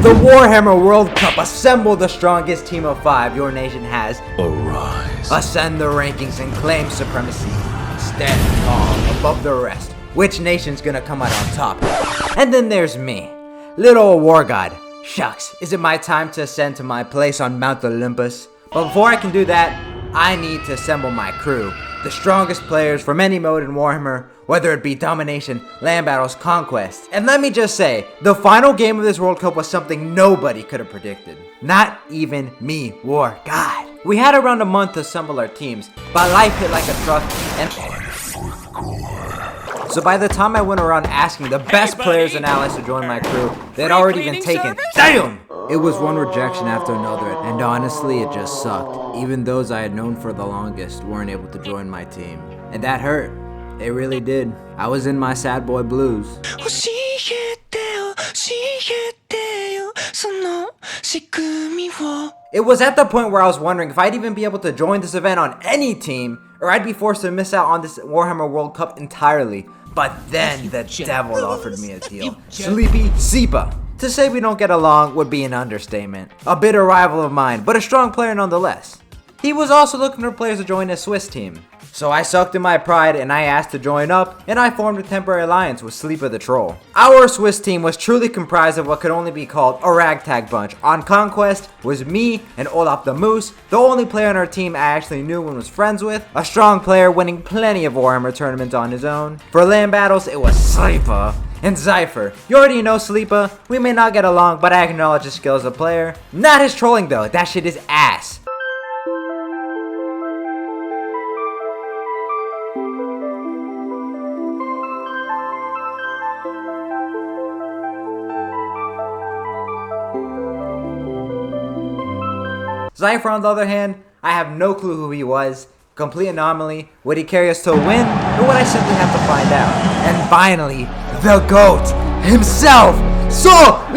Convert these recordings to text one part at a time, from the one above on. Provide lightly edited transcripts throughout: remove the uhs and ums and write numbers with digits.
The Warhammer World Cup. Assemble the strongest team of 5 your nation has. Arise. Ascend the rankings and claim supremacy. Stand tall above the rest. Which nation's gonna come out on top? And then there's me, little Wargod. Shucks, is it my time to ascend to my place on Mount Olympus? But before I can do that, I need to assemble my crew. The strongest players from any mode in Warhammer, whether it be domination, land battles, conquest. And let me just say, the final game of this World Cup was something nobody could have predicted. Not even me, Wargod. We had around a month to assemble our teams, but life hit like a truck and... So by the time I went around asking the best players and allies to join my crew, they'd already been taken. Damn! It was one rejection after another, and honestly, it just sucked. Even those I had known for the longest weren't able to join my team. And that hurt. It really did. I was in my sad boy blues. It was at the point where I was wondering if I'd even be able to join this event on any team, or I'd be forced to miss out on this Warhammer World Cup entirely. But then the devil offered me a deal. Sleepy Sipa. To say we don't get along would be an understatement. A bitter rival of mine, but a strong player nonetheless. He was also looking for players to join his Swiss team. So I sucked in my pride and I asked to join up, and I formed a temporary alliance with Sleeper the Troll. Our Swiss team was truly comprised of what could only be called a ragtag bunch. On Conquest was me and Olaf the Moose, the only player on our team I actually knew and was friends with, a strong player winning plenty of Warhammer tournaments on his own. For land battles, it was Sleeper and Zypher. You already know Sleeper. We may not get along, but I acknowledge his skill as a player. Not his trolling though, that shit is ass. Zypher, on the other hand, I have no clue who he was. Complete anomaly. Would he carry us to a win, or would I simply have to find out? And finally, the GOAT himself, Solisaurus!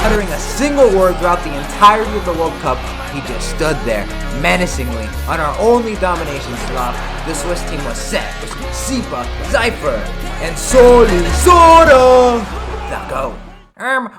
Uttering a single word throughout the entirety of the World Cup, he just stood there, menacingly, on our only domination slot. The Swiss team was set with Sipa, Zypher, and Solisaurus! The GOAT.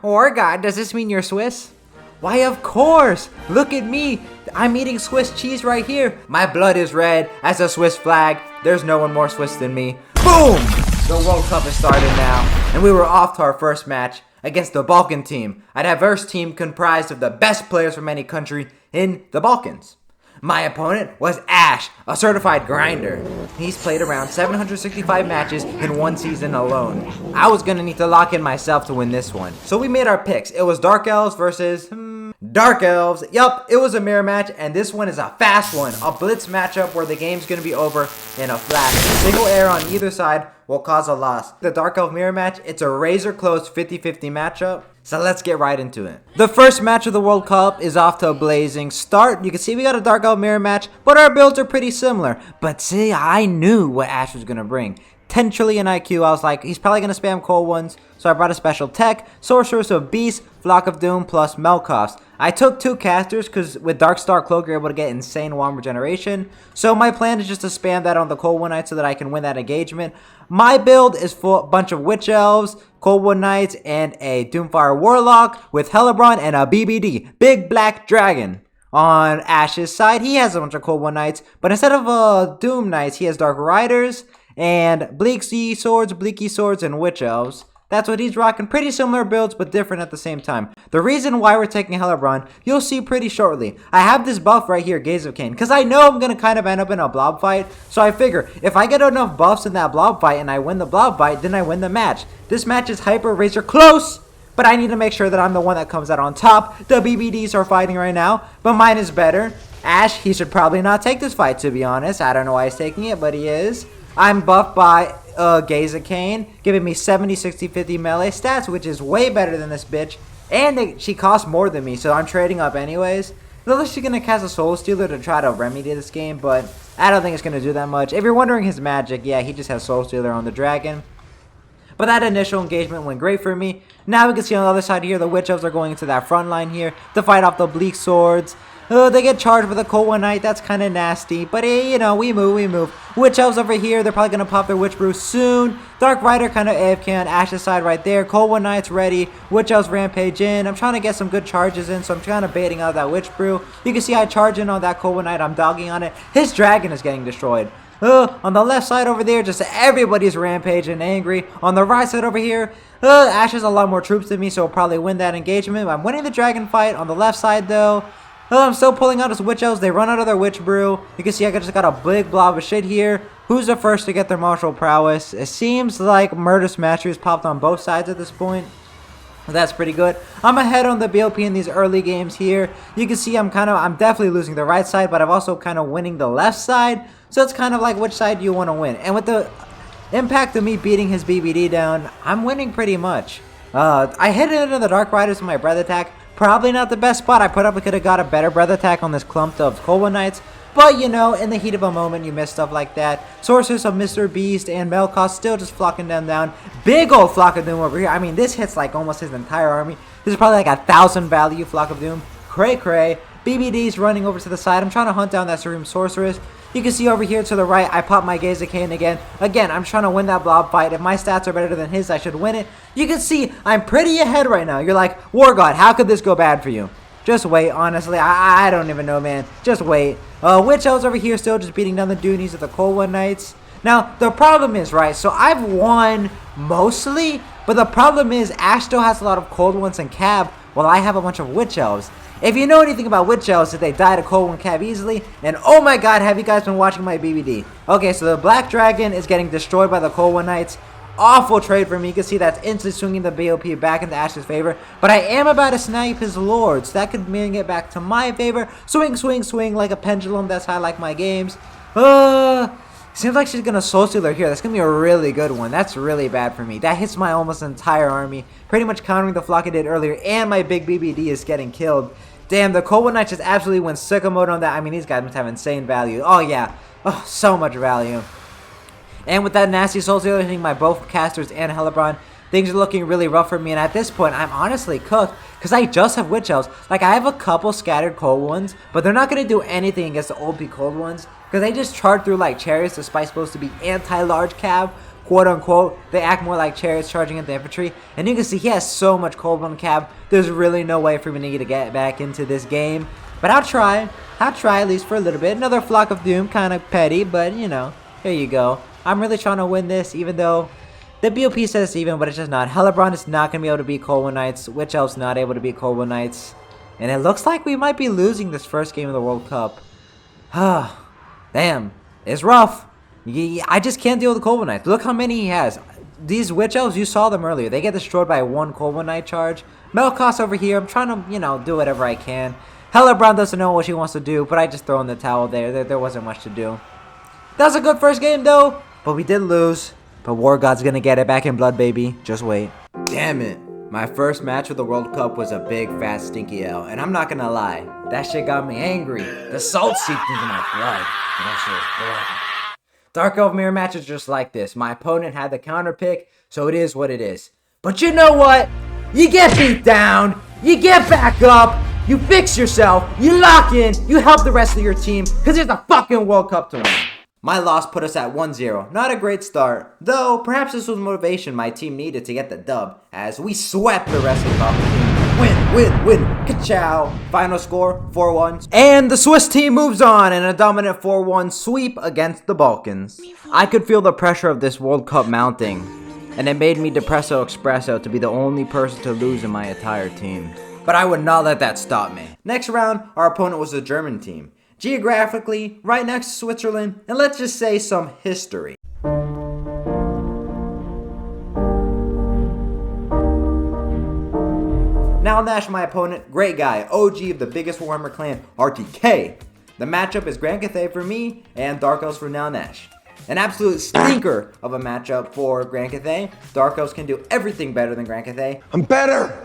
Wargod, does this mean you're Swiss? Why, of course! Look at me! I'm eating Swiss cheese right here! My blood is red as a Swiss flag. There's no one more Swiss than me. Boom! The World Cup has started now, and we were off to our first match against the Balkan team, a diverse team comprised of the best players from any country in the Balkans. My opponent was Ash, a certified grinder. He's played around 765 matches in one season alone. I was gonna need to lock in myself to win this one. So we made our picks. It was Dark Elves versus... Dark Elves. Yup, it was a mirror match, and this one is a fast one. A blitz matchup where the game's gonna be over in a flash. A single error on either side will cause a loss. The Dark Elf mirror match, it's a razor close 50-50 matchup. So let's get right into it. The first match of the World Cup is off to a blazing start. You can see we got a Dark Elf mirror match, but our builds are pretty similar. But see, I knew what Ash was gonna bring. 10 trillion IQ, I was like, he's probably going to spam cold ones, so I brought a special tech, Sorceress of Beast, Flock of Doom, plus Melkoffs. I took 2 casters, because with Darkstar Cloak, you're able to get insane wand regeneration, so my plan is just to spam that on the Cold One Knight so that I can win that engagement. My build is for a bunch of Witch Elves, Cold One Knights, and a Doomfire Warlock, with Hellebron and a BBD, Big Black Dragon. On Ash's side, he has a bunch of Cold One Knights, but instead of Doom Knights, he has Dark Riders, and Bleaky Swords, and Witch Elves. That's what he's rocking. Pretty similar builds, but different at the same time. The reason why we're taking Hellebron, you'll see pretty shortly. I have this buff right here, Gaze of Cain, because I know I'm going to kind of end up in a blob fight. So I figure, if I get enough buffs in that blob fight and I win the blob fight, then I win the match. This match is hyper razor close, but I need to make sure that I'm the one that comes out on top. The BBDs are fighting right now, but mine is better. Ash, he should probably not take this fight, to be honest. I don't know why he's taking it, but he is. I'm buffed by Gaze of Cain, giving me 70, 60, 50 melee stats, which is way better than this bitch. And she costs more than me, so I'm trading up anyways. Looks like she's going to cast a Soul Stealer to try to remedy this game, but I don't think it's going to do that much. If you're wondering his magic, yeah, he just has Soul Stealer on the dragon. But that initial engagement went great for me. Now we can see on the other side here, the Witch Elves are going into that front line here to fight off the Bleak Swords. Oh, they get charged with a Cold One Knight. That's kind of nasty. But, hey, you know, we move. Witch Elves over here. They're probably going to pop their Witch Brew soon. Dark Rider kind of AFK on Ash's side right there. Cold One Knight's ready. Witch Elves rampage in. I'm trying to get some good charges in, so I'm kind of baiting out that Witch Brew. You can see I charge in on that Cold One Knight. I'm dogging on it. His dragon is getting destroyed. On the left side over there, just everybody's rampaging angry. On the right side over here, Ash has a lot more troops than me, so I'll probably win that engagement. I'm winning the dragon fight. On the left side, though, I'm still pulling out his Witch Elves. They run out of their Witch Brew. You can see I just got a big blob of shit here. Who's the first to get their martial prowess? It seems like Murder's Mastery has popped on both sides at this point. That's pretty good. I'm ahead on the BOP in these early games here. You can see I'm definitely losing the right side, but I'm also kind of winning the left side. So it's kind of like which side do you want to win. And with the impact of me beating his BBD down, I'm winning pretty much. I hit it into the Dark Riders with my breath attack. Probably not the best spot. I could have got a better breath attack on this clump of Cold One Knights. But, you know, in the heat of a moment, you miss stuff like that. Sorceress of Mr. Beast and Melkoth still just flocking them down. Big old Flock of Doom over here. I mean, this hits like almost his entire army. This is probably like 1,000 value Flock of Doom. Cray. BBD's running over to the side. I'm trying to hunt down that Supreme Sorceress. You can see over here to the right, I pop my Gazekane again. Again, I'm trying to win that blob fight. If my stats are better than his, I should win it. You can see I'm pretty ahead right now. You're like, Wargod, how could this go bad for you? Just wait, honestly. I don't even know, man. Just wait. Witch Elves over here still just beating down the Doonies of the Cold One Knights. Now, the problem is, right, so I've won mostly, but the problem is Ash still has a lot of Cold Ones and Cab, while I have a bunch of Witch Elves. If you know anything about Witch Elves, that they die to Cold One Cab easily, and oh my god, have you guys been watching my BBD? Okay, so the Black Dragon is getting destroyed by the Cold One Knights. Awful trade for me. You can see that's instantly swinging the BOP back into Ash's favor. But I am about to snipe his lords. That could bring it back to my favor. Swing like a pendulum. That's how I like my games. Seems like she's going to Soul Stealer here. That's going to be a really good one. That's really bad for me. That hits my almost entire army. Pretty much countering the flock I did earlier. And my big BBD is getting killed. Damn, the Cold One Knight just absolutely went sicko mode on that. I mean, these guys must have insane value. Oh, yeah. Oh, so much value. And with that nasty Soul Stealer hitting my both casters and Hellebron, things are looking really rough for me. And at this point, I'm honestly cooked because I just have Witch Elves. Like, I have a couple scattered Cold Ones, but they're not going to do anything against the OP Cold Ones because they just charge through like chariots despite supposed to be anti-large cab, quote unquote. They act more like chariots charging at the infantry. And you can see he has so much Cold One cab. There's really no way for me to get back into this game. But I'll try. At least for a little bit. Another Flock of Doom, kind of petty, but you know, here you go. I'm really trying to win this, even though the BOP says it's even, but it's just not. Hellebron is not going to be able to beat Cold One Knights. Witch Elf's not able to beat Cold One Knights. And it looks like we might be losing this first game of the World Cup. Damn. It's rough. I just can't deal with the Cold One Knights. Look how many he has. These Witch Elves, you saw them earlier. They get destroyed by one Cold One Knight charge. Melkoth over here. I'm trying to, you know, do whatever I can. Hellebron doesn't know what she wants to do, but I just throw in the towel there. There wasn't much to do. That was a good first game, though. But we did lose. But Wargod's gonna get it back in blood, baby. Just wait. Damn it. My first match of the World Cup was a big, fat, stinky L. And I'm not gonna lie. That shit got me angry. The salt seeped into my blood. And that shit was blood. Dark Elf mirror matches just like this. My opponent had the counter pick, so it is what it is. But you know what? You get beat down. You get back up. You fix yourself. You lock in. You help the rest of your team. Because there's a fucking World Cup to win. My loss put us at 1-0. Not a great start, though perhaps this was motivation my team needed to get the dub, as we swept the rest of the team. Win. Ka-chow. Final score, 4-1. And the Swiss team moves on in a dominant 4-1 sweep against the Balkans. I could feel the pressure of this World Cup mounting, and it made me depresso espresso to be the only person to lose in my entire team. But I would not let that stop me. Next round, our opponent was the German team. Geographically, right next to Switzerland, and let's just say some history. Now Nash, my opponent, great guy, OG of the biggest Warhammer clan, RTK. The matchup is Grand Cathay for me, and Dark Elves for Now Nash. An absolute stinker of a matchup for Grand Cathay. Dark Elves can do everything better than Grand Cathay. I'm better!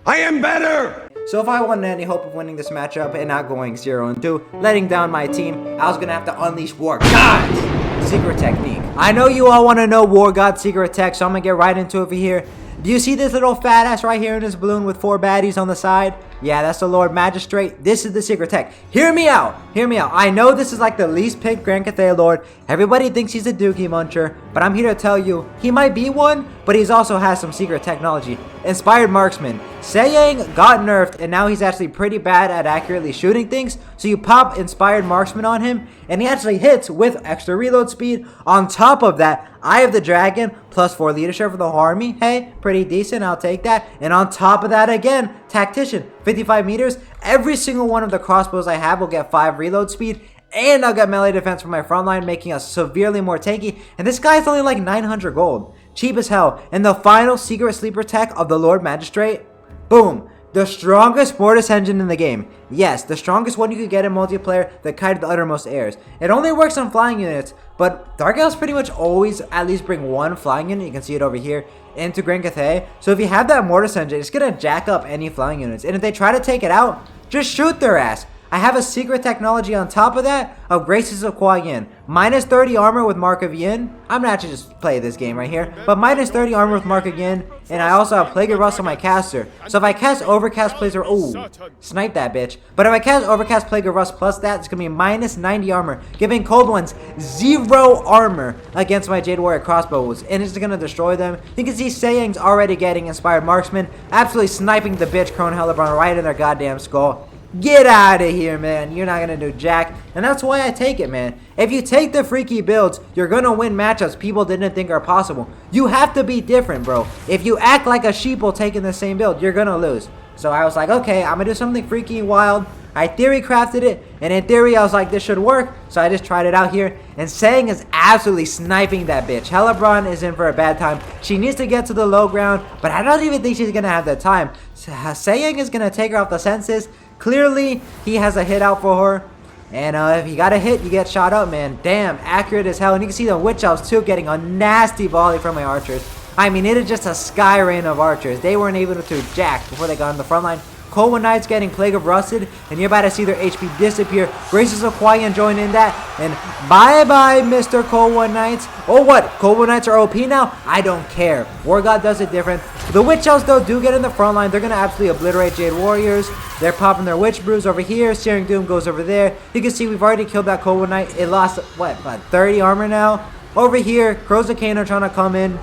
I am better! So if I wanted any hope of winning this matchup and not going 0-2, letting down my team, I was going to have to unleash Wargod's secret technique. I know you all want to know Wargod's secret tech, so I'm going to get right into it over here. Do you see this little fat ass right here in this balloon with 4 baddies on the side? Yeah, that's the Lord Magistrate. This is the secret tech. Hear me out. Hear me out. I know this is like the least picked Grand Cathay Lord. Everybody thinks he's a Dookie Muncher, but I'm here to tell you he might be one, but he's also has some secret technology. Inspired Marksman. Sayang got nerfed, and now he's actually pretty bad at accurately shooting things. So you pop Inspired Marksman on him, and he actually hits with extra reload speed. On top of that, Eye of the Dragon, plus 4 leadership for the whole army. Hey, pretty decent, I'll take that. And on top of that again, Tactician, 55 meters. Every single one of the crossbows I have will get 5 reload speed. And I'll get melee defense from my front line, making us severely more tanky. And this guy's only like 900 gold. Cheap as hell. And the final secret sleeper tech of the Lord Magistrate, boom. The strongest Mortis engine in the game. Yes, the strongest one you could get in multiplayer, the Kite of the Uttermost Airs. It only works on flying units, but Dark Elves pretty much always at least bring one flying unit, you can see it over here, into Grand Cathay. So if you have that Mortis engine, it's going to jack up any flying units. And if they try to take it out, just shoot their ass. I have a secret technology on top of that of Graces of Kuai Yin. Minus 30 armor with Mark of Yin. I'm gonna actually just play this game right here. But minus 30 armor with Mark of Yin. And I also have Plague of Rust on my caster. So if I cast Overcast Plague of Rust, ooh, snipe that bitch. But if I cast Overcast Plague of Rust plus that, it's gonna be minus 90 armor. Giving Cold Ones 0 armor against my Jade Warrior crossbows. And it's gonna destroy them. You can see Sayang's already getting Inspired Marksman. Absolutely sniping the bitch Crone Hellebron right in their goddamn skull. Get out of here, man. You're not going to do jack. And that's why I take it, man. If you take the freaky builds, you're going to win matchups people didn't think are possible. You have to be different, bro. If you act like a sheeple taking the same build, you're going to lose. So I was like, okay, I'm going to do something freaky and wild. I theory crafted it, and in theory, I was like, this should work. So I just tried it out here. And Sayang is absolutely sniping that bitch. Hellebron is in for a bad time. She needs to get to the low ground, but I don't even think she's going to have the time. Sayang is going to take her off the senses. Clearly, he has a hit out for her. And if you got a hit, you get shot up, man. Damn, accurate as hell. And you can see the Witch Elves, too, getting a nasty volley from my archers. I mean, it is just a sky rain of archers. They weren't able to jack before they got on the front line. Cold One Knight's getting Plague of Rusted, and you're about to see their HP disappear. Graces of Kuai Yin join in that, and bye-bye, Mr. Cold One Knights. Oh, what? Cold One Knights are OP now? I don't care. Wargod does it different. The Witch Elves, though, do get in the front line. They're going to absolutely obliterate Jade Warriors. They're popping their Witch Brews over here. Searing Doom goes over there. You can see we've already killed that Cold One Knight. It lost, what, about 30 armor now? Over here, Crows of Cain are trying to come in.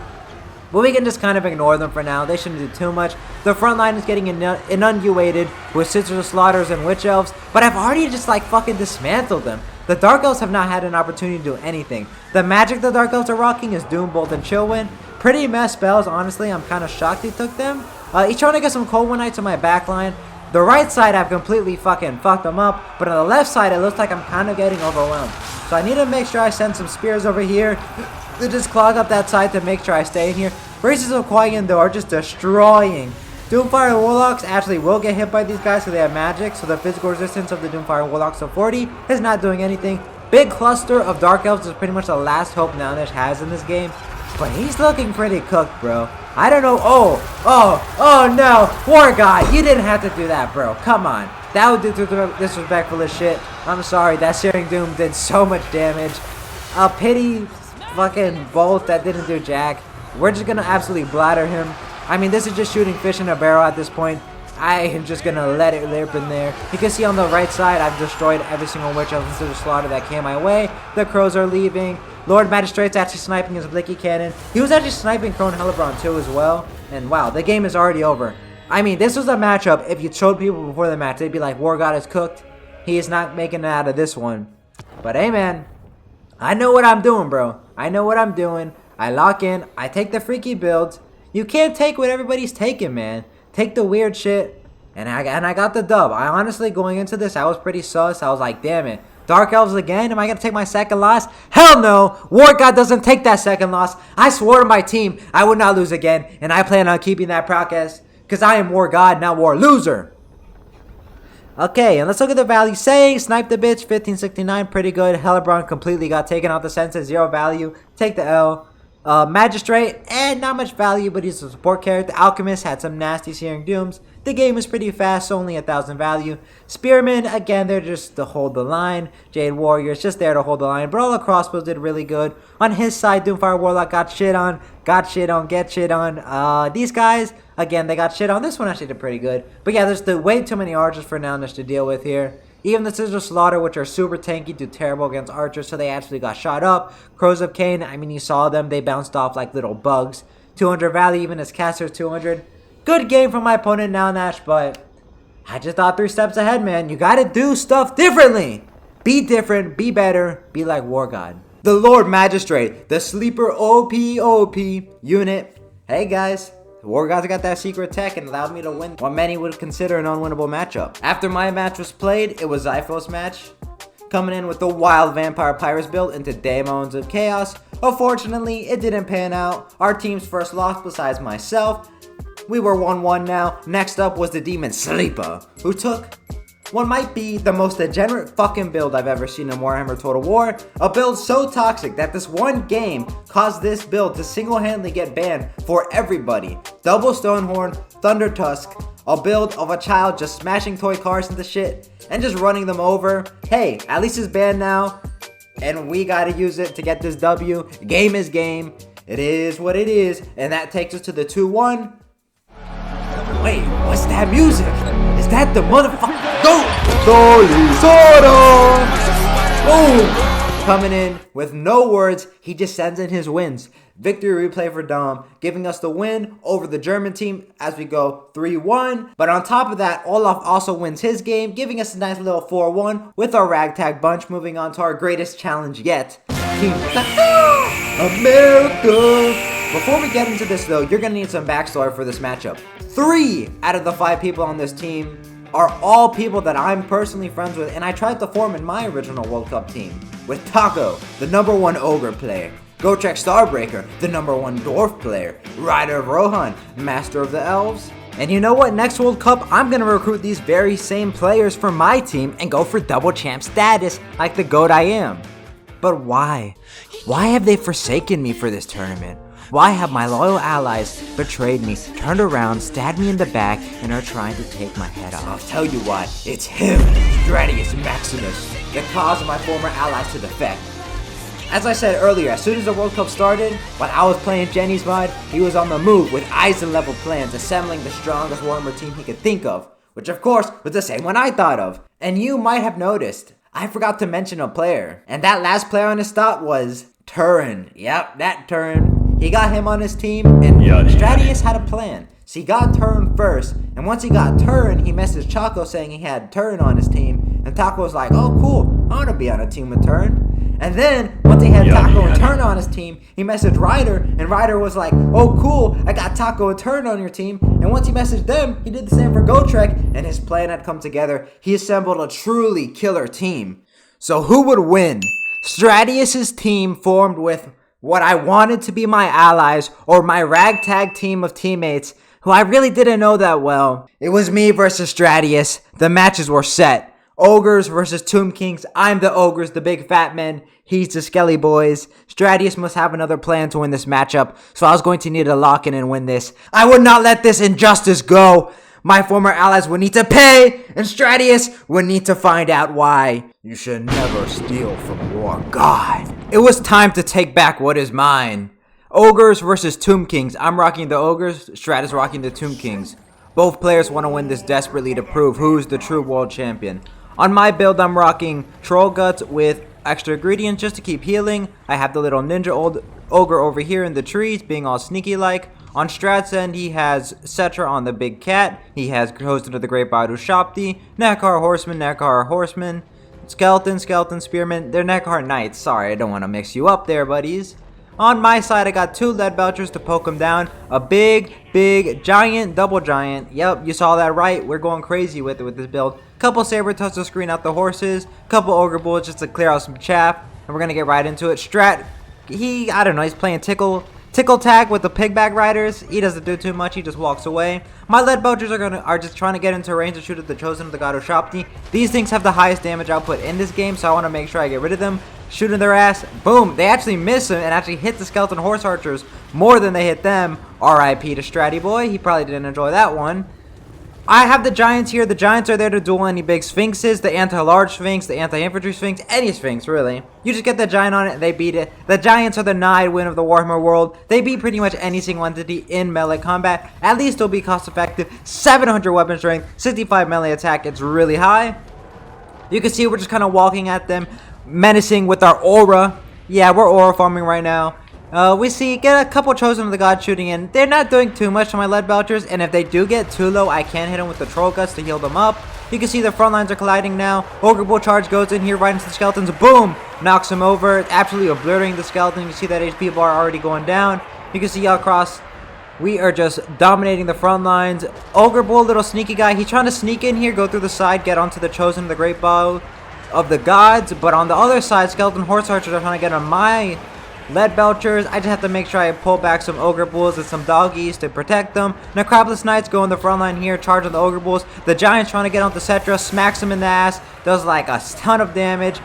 But we can just kind of ignore them for now. They shouldn't do too much. The front line is getting inundated with Sisters of Slaughters and Witch Elves. But I've already just like fucking dismantled them. The Dark Elves have not had an opportunity to do anything. The magic the Dark Elves are rocking is Doom, Bolt, and Chillwind. Pretty mess spells, honestly. I'm kind of shocked he took them. He's trying to get some Cold One Knights on my back line. The right side, I've completely fucking fucked them up. But on the left side, it looks like I'm kind of getting overwhelmed. So I need to make sure I send some spears over here to just clog up that side to make sure I stay in here. Graces of Kuai Yin, though, are just destroying. Doomfire Warlocks actually will get hit by these guys, so they have magic. So the physical resistance of the Doomfire Warlocks of 40 is not doing anything. Big cluster of Dark Elves is pretty much the last hope Nownish has in this game. But he's looking pretty cooked, bro. I don't know. Oh no. Wargod, you didn't have to do that, bro. Come on. That would do disrespectful as shit. I'm sorry. That Searing Doom did so much damage. A pity fucking bolt that didn't do jack. We're just gonna absolutely bladder him. I mean, this is just shooting fish in a barrel at this point. I am just gonna let it lip in there. You can see on the right side, I've destroyed every single Witch Elf into the slaughter that came my way. The Crows are leaving. Lord Magistrate's actually sniping his Blicky Cannon. He was actually sniping Crone Hellebron too as well. And wow, the game is already over. I mean, this was a matchup. If you showed people before the match, they'd be like, Wargod is cooked. He is not making it out of this one. But hey, man, I know what I'm doing, bro. I know what I'm doing. I lock in. I take the freaky builds. You can't take what everybody's taking, man. Take the weird shit. And I got the dub. I honestly, going into this, I was pretty sus. I was like, damn it. Dark Elves again? Am I going to take my second loss? Hell no! Wargod doesn't take that second loss. I swore to my team I would not lose again. And I plan on keeping that practice. Because I am Wargod, not War Loser. Okay, and let's look at the value. Saying, snipe the bitch, 1569, pretty good. Hellebron completely got taken out the senses, 0 value. Take the L. Magistrate, and not much value, but he's a support character. Alchemist had some nasty Searing Dooms. The game is pretty fast, only 1,000 value. Spearmen, again, they're just to hold the line. Jade Warriors, just there to hold the line. But all the crossbows did really good. On his side, Doomfire Warlock got shit on, get shit on. These guys, again, they got shit on. This one actually did pretty good. But yeah, there's way too many archers for now to deal with here. Even the Scissor Slaughter, which are super tanky, do terrible against archers, so they actually got shot up. Crows of Cain, I mean, you saw them. They bounced off like little bugs. 200 value, even as casters, 200. Good game from my opponent now, Nash, but I just thought 3 steps ahead, man. You gotta do stuff differently. Be different, be better, be like Wargod. The Lord Magistrate, the sleeper OP unit. Hey, guys. Wargod's got that secret tech and allowed me to win what many would consider an unwinnable matchup. After my match was played, it was Zypho's match, coming in with the Wild Vampire Pirates build into Daemons of Chaos. Unfortunately, it didn't pan out. Our team's first loss besides myself. We were 1-1 now. Next up was the Demon Sleeper, who took what might be the most degenerate fucking build I've ever seen in Warhammer Total War. A build so toxic that this one game caused this build to single-handedly get banned for everybody. Double Stonehorn, Thunder Tusk, a build of a child just smashing toy cars into shit and just running them over. Hey, at least it's banned now, and we gotta use it to get this W. Game is game. It is what it is, and that takes us to the 2-1. Wait, what's that music? Is that the motherfucker? Go! Boom! Coming in with no words, he just sends in his wins. Victory replay for Dom, giving us the win over the German team as we go 3-1. But on top of that, Olaf also wins his game, giving us a nice little 4-1 with our ragtag bunch, moving on to our greatest challenge yet. Team America! Before we get into this though, you're gonna need some backstory for this matchup. 3 out of the 5 people on this team are all people that I'm personally friends with, and I tried to form in my original World Cup team. With Taco, the #1 Ogre player, Gotrek Starbreaker, the #1 Dwarf player, Rider of Rohan, Master of the Elves. And you know what? Next World Cup, I'm gonna recruit these very same players for my team and go for double champ status like the GOAT I am. But why? Why have they forsaken me for this tournament? Why have my loyal allies betrayed me, turned around, stabbed me in the back, and are trying to take my head off? I'll tell you why. It's him, Stratius Maximus, that caused my former allies to defect. As I said earlier, as soon as the World Cup started, while I was playing Jenny's mod, he was on the move with Eisen-level plans, assembling the strongest Warhammer team he could think of, which of course was the same one I thought of. And you might have noticed, I forgot to mention a player, and that last player on his stop was Turin. Yep, that Turin. He got him on his team, and Stratius had a plan. So he got Turin first, and once he got Turin, he messaged Chaco saying he had Turin on his team, and Taco was like, oh cool, I want to be on a team with Turin. And then, once he had Taco and Turin on his team, he messaged Ryder, and Ryder was like, oh cool, I got Taco and Turin on your team. And once he messaged them, he did the same for Gotrek, and his plan had come together. He assembled a truly killer team. So who would win? Stratius's team formed with what I wanted to be my allies, or my ragtag team of teammates who I really didn't know that well. It was me versus Stratius. The matches were set. Ogres versus Tomb Kings. I'm the Ogres, the big fat men. He's the Skelly Boys. Stratius must have another plan to win this matchup, so I was going to need to lock in and win this. I would not let this injustice go. My former allies would need to pay, and Stratius would need to find out why. You should never steal from Wargod. It was time to take back what is mine. Ogres versus Tomb Kings. I'm rocking the Ogres, Stratus rocking the Tomb Kings. Both players want to win this desperately to prove who's the true world champion. On my build, I'm rocking Troll Guts with extra ingredients just to keep healing. I have the little ninja ogre over here in the trees being all sneaky like. On Strat's end, he has Cetra on the big cat. He has Hosted of the Great Badu Shopti, Nekar Horseman, Skeleton, Spearman. They're Nekar Knights. Sorry, I don't want to mix you up there, buddies. On my side, I got 2 lead belchers to poke him down. A big, giant, double giant. Yep, you saw that right. We're going crazy with it with this build. Couple saber tusk to screen out the horses. Couple ogre bullets just to clear out some chaff. And we're going to get right into it. Strat, I don't know, he's playing Tickle Tag with the pigback riders. He doesn't do too much. He just walks away. My lead belchers are just trying to get into range to shoot at the Chosen of the God of Shopti. These things have the highest damage output in this game, so I want to make sure I get rid of them. shooting their ass. Boom, they actually miss him and actually hit the skeleton horse archers more than they hit them. RIP to Stratty Boy, he probably didn't enjoy that one. I have the Giants here. The Giants are there to duel any big Sphinxes, the anti-large Sphinx, the anti-infantry Sphinx, any Sphinx, really. You just get the Giant on it and they beat it. The Giants are the Nide win of the Warhammer world. They beat pretty much any single entity in melee combat. At least they'll be cost effective. 700 weapon strength, 65 melee attack. It's really high. You can see we're just kind of walking at them, menacing with our aura. Yeah, we're aura farming right now. We see get a couple Chosen of the Gods shooting in. They're not doing too much to my lead belchers, and if they do get too low, I can hit them with the Troll Guts to heal them up. You can see the front lines are colliding now. Ogre Bull charge goes in here right into the skeletons. Boom! Knocks him over, absolutely obliterating the skeleton. You can see that HP bar already going down. You can see across, we are just dominating the front lines. Ogre Bull, little sneaky guy. He's trying to sneak in here, go through the side, get onto the Chosen of the Great Bow of the Gods. But on the other side, skeleton horse archers are trying to get on my lead belchers. I just have to make sure I pull back some ogre bulls and some doggies to protect them. Necropolis Knights go in the front line here, charge on the ogre bulls. The Giant's trying to get onto Cetra, smacks him in the ass, does like a ton of damage.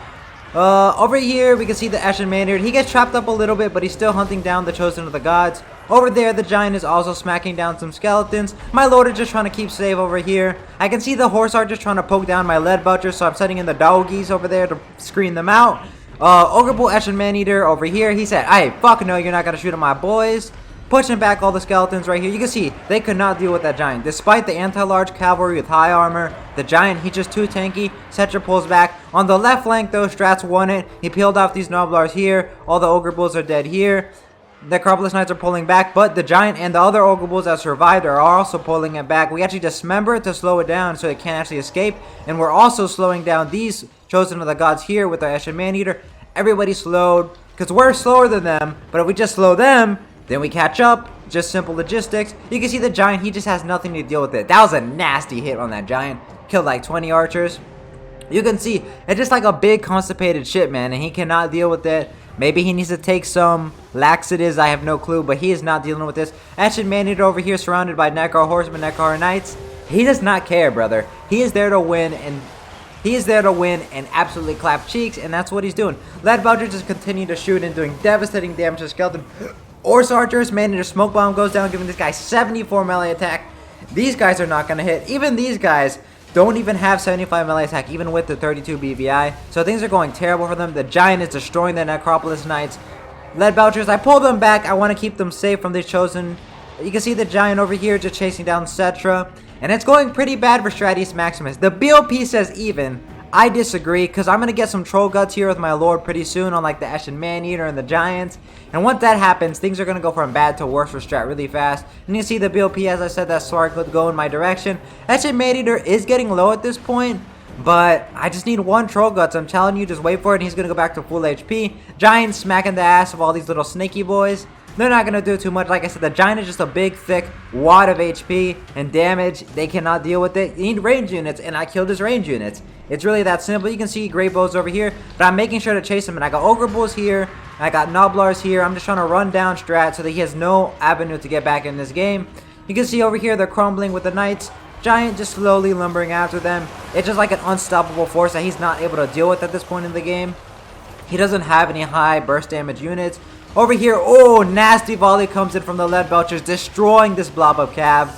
Over here we can see the Ashen Maynard. He gets trapped up a little bit, but he's still hunting down the Chosen of the Gods. Over there the Giant is also smacking down some skeletons. My Lord is just trying to keep safe over here. I can see the horse archers trying to poke down my lead belchers, so I'm setting in the doggies over there to screen them out. Ogre Bull Ashen Maneater over here. He said, "Hey, fuck no, you're not gonna shoot at my boys." Pushing back all the skeletons right here. You can see they could not deal with that Giant. Despite the anti-large cavalry with high armor, the Giant, he's just too tanky. Cetra pulls back. On the left flank though, Strats won it. He peeled off these Noblars here. All the Ogre Bulls are dead here. The Necropolis Knights are pulling back, but the Giant and the other Ogre Bulls that survived are also pulling it back. We actually dismember it to slow it down so it can't actually escape. And we're also slowing down these Chosen of the Gods here with our Ashen Maneater. Everybody slowed because we're slower than them, but if we just slow them, then we catch up. Just simple logistics. You can see the Giant, he just has nothing to deal with it. That was a nasty hit on that Giant. Killed like 20 archers. You can see it's just like a big constipated shit, man, and he cannot deal with it. Maybe he needs to take some laxatives, I have no clue, but he is not dealing with this. Ashen Maneater over here surrounded by Necro Horsemen, Necro Knights. He does not care, brother. He is there to win, and he is there to win and absolutely clap cheeks, and that's what he's doing. Lead Belchers just continue to shoot and doing devastating damage to skeleton. Horse archers, Maneater smoke bomb goes down, giving this guy 74 melee attack. These guys are not going to hit. Even these guys don't even have 75 melee attack, even with the 32 BVI. So things are going terrible for them. The Giant is destroying the Necropolis Knights. Lead Belchers, I pull them back. I want to keep them safe from these Chosen. You can see the Giant over here just chasing down Cetra. And it's going pretty bad for Stratus Maximus. The BOP says even. I disagree, because I'm going to get some Troll Guts here with my Lord pretty soon on like the Ashen Maneater and the Giants. And once that happens, things are going to go from bad to worse for Strat really fast. And you see the BOP, as I said, that Sword could go in my direction. Ashen Maneater is getting low at this point, but I just need one Troll Guts. I'm telling you, just wait for it, and he's going to go back to full HP. Giant smacking the ass of all these little snaky boys. They're not going to do too much. Like I said, the Giant is just a big, thick wad of HP and damage. They cannot deal with it. You need range units, and I killed his range units. It's really that simple. You can see Great Bows over here, but I'm making sure to chase him. And I got Ogre Bulls here. I got Noblars here. I'm just trying to run down Strat so that he has no avenue to get back in this game. You can see over here they're crumbling with the Knights. Giant just slowly lumbering after them. It's just like an unstoppable force that he's not able to deal with at this point in the game. He doesn't have any high burst damage units. Over here, oh, nasty volley comes in from the Lead Belchers, destroying this blob of cav.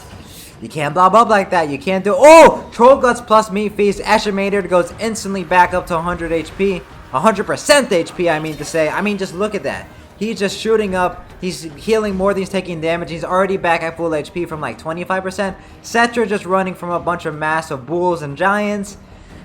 You can't blob up like that. You can't do. Oh, Troll Guts plus Meat Feast. Ashen Maynard goes instantly back up to 100 HP. 100% HP, I mean to say. I mean, just look at that. He's just shooting up. He's healing more than he's taking damage. He's already back at full HP from like 25%. Cetra just running from a bunch of massive bulls and giants.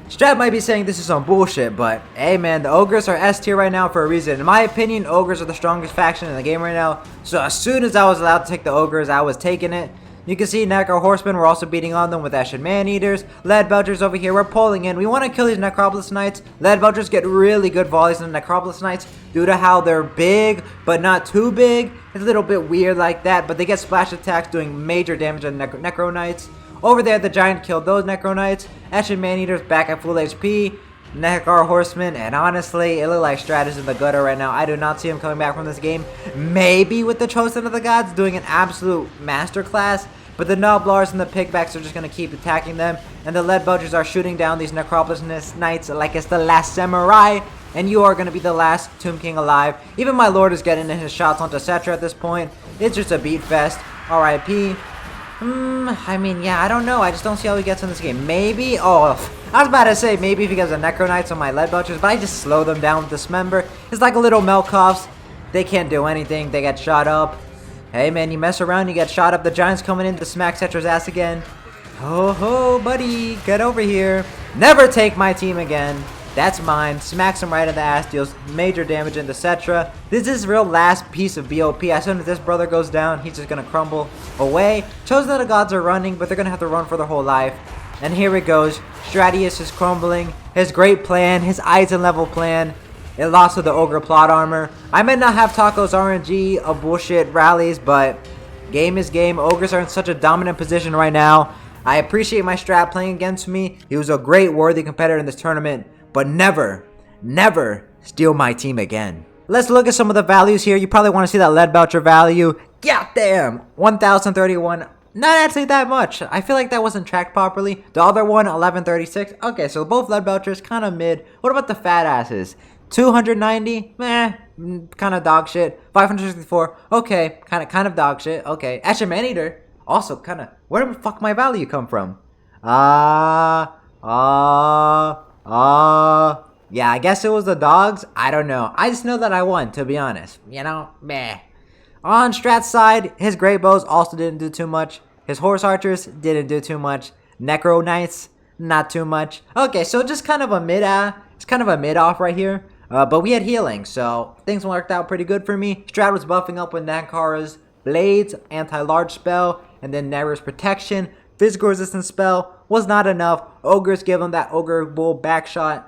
Strat might be saying this is some bullshit, but hey man, the Ogres are S tier right now for a reason. In my opinion, Ogres are the strongest faction in the game right now. So as soon as I was allowed to take the Ogres, I was taking it. You can see Necro Horsemen, we're also beating on them with Ashen Maneaters. Lead Belchers over here, we're pulling in. We want to kill these Necropolis Knights. Lead Belchers get really good volleys on the Necropolis Knights due to how they're big, but not too big. It's a little bit weird like that, but they get splash attacks doing major damage on Necro Knights. Over there, the Giant killed those Necro Knights. Ashen Maneaters back at full HP. Necro Horsemen, and honestly, it looked like Strat is in the gutter right now. I do not see him coming back from this game. Maybe with the Chosen of the Gods doing an absolute masterclass, but the Noblars and the Pigbacks are just going to keep attacking them, and the Lead Belchers are shooting down these Necropolis Knights like it's the last samurai. and you are going to be the last Tomb King alive. Even my lord is getting his shots onto Cetra at this point. It's just a beat fest. RIP. I mean, yeah, I don't know. I just don't see how he gets in this game. Maybe, I was about to say maybe if he gets a Necro Knights on my lead belchers, but I just slow them down with Dismember. It's like a little Melkoffs. They can't do anything. They get shot up. Hey, man, you mess around, you get shot up. The Giant's coming in to smack Cetra's ass again. Ho, ho, buddy, get over here. Never take my team again. That's mine. Smacks him right in the ass, deals major damage into Cetra. This is his real last piece of BOP. As soon as this brother goes down, he's just going to crumble away. Chosen of the Gods are running, but they're going to have to run for their whole life. And here it goes. Stratius is crumbling. His great plan, his Eisen level plan. It lost to the Ogre plot armor. I may not have Taco's RNG of bullshit rallies, but game is game. Ogres are in such a dominant position right now. I appreciate my strat playing against me. He was a great, worthy competitor in this tournament. But never, never steal my team again. Let's look at some of the values here. You probably want to see that lead belcher value. Goddamn! 1,031. Not actually that much. I feel like that wasn't tracked properly. The other one, 1136. Okay, so both lead belchers, kind of mid. What about the fat asses? 290? Meh. Kind of dog shit. 564. Okay. Kind of dog shit. Okay. Asher Maneater. Also kind of. Where the fuck my value come from? Yeah, I guess it was the dogs. I don't know. I just know that I won, to be honest. You know, meh. On Strat's side, his Great Bows also didn't do too much. His Horse Archers didn't do too much. Necro Knights, not too much. Okay, so just kind of a it's kind of a mid-off right here. But we had healing, so things worked out pretty good for me. Strat was buffing up with Nankara's Blades, Anti-Large Spell, and then Naira's Protection. Physical Resistance Spell was not enough. Ogres give him that Ogre Bull backshot,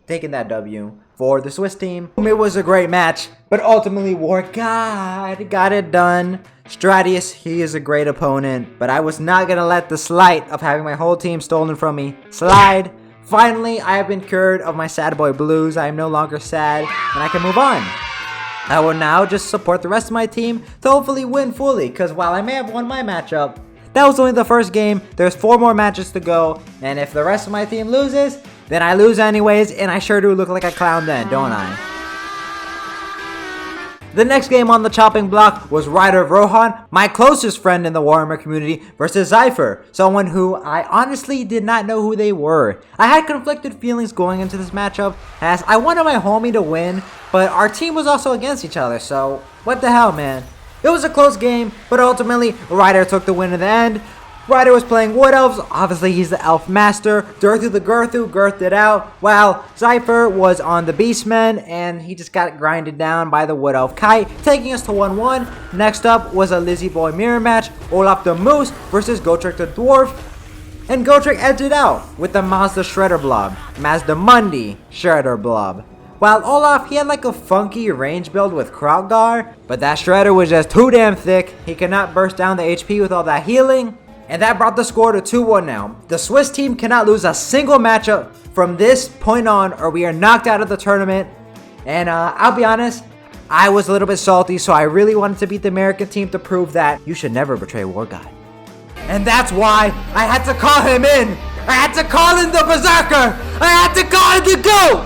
taking that W for the Swiss team. It was a great match, but ultimately Wargod got it done. Stratius, he is a great opponent, but I was not going to let the slight of having my whole team stolen from me slide. Finally, I have been cured of my sad boy blues. I am no longer sad, and I can move on. I will now just support the rest of my team to hopefully win fully, because while I may have won my matchup, that was only the first game. There's 4 more matches to go, and if the rest of my team loses, then I lose anyways, and I sure do look like a clown then, don't I? The next game on the chopping block was Rider of Rohan, my closest friend in the Warhammer community, versus Zypher, someone who I honestly did not know who they were. I had conflicted feelings going into this matchup, as I wanted my homie to win, but our team was also against each other, so what the hell, man. It was a close game, but ultimately, Ryder took the win in the end. Ryder was playing Wood Elves. Obviously, he's the Elf Master. Durthu the Girthu girthed it out, while Zypher was on the Beastmen, and he just got grinded down by the Wood Elf Kite, taking us to 1-1. Next up was a Lizzie Boy mirror match, Olaf the Moose versus Gotrek the Dwarf. And Gotrek edged it out with the Mazda Shredder Blob. Mazda Mundi Shredder Blob. While Olaf, he had like a funky range build with Kroggar, but that Shredder was just too damn thick. He could not burst down the HP with all that healing, and that brought the score to 2-1 now. The Swiss team cannot lose a single matchup from this point on, or we are knocked out of the tournament. And I'll be honest, I was a little bit salty, so I really wanted to beat the American team to prove that you should never betray Wargod. And that's why I had to call him in. I had to call in the Berserker. I had to call in the GOAT.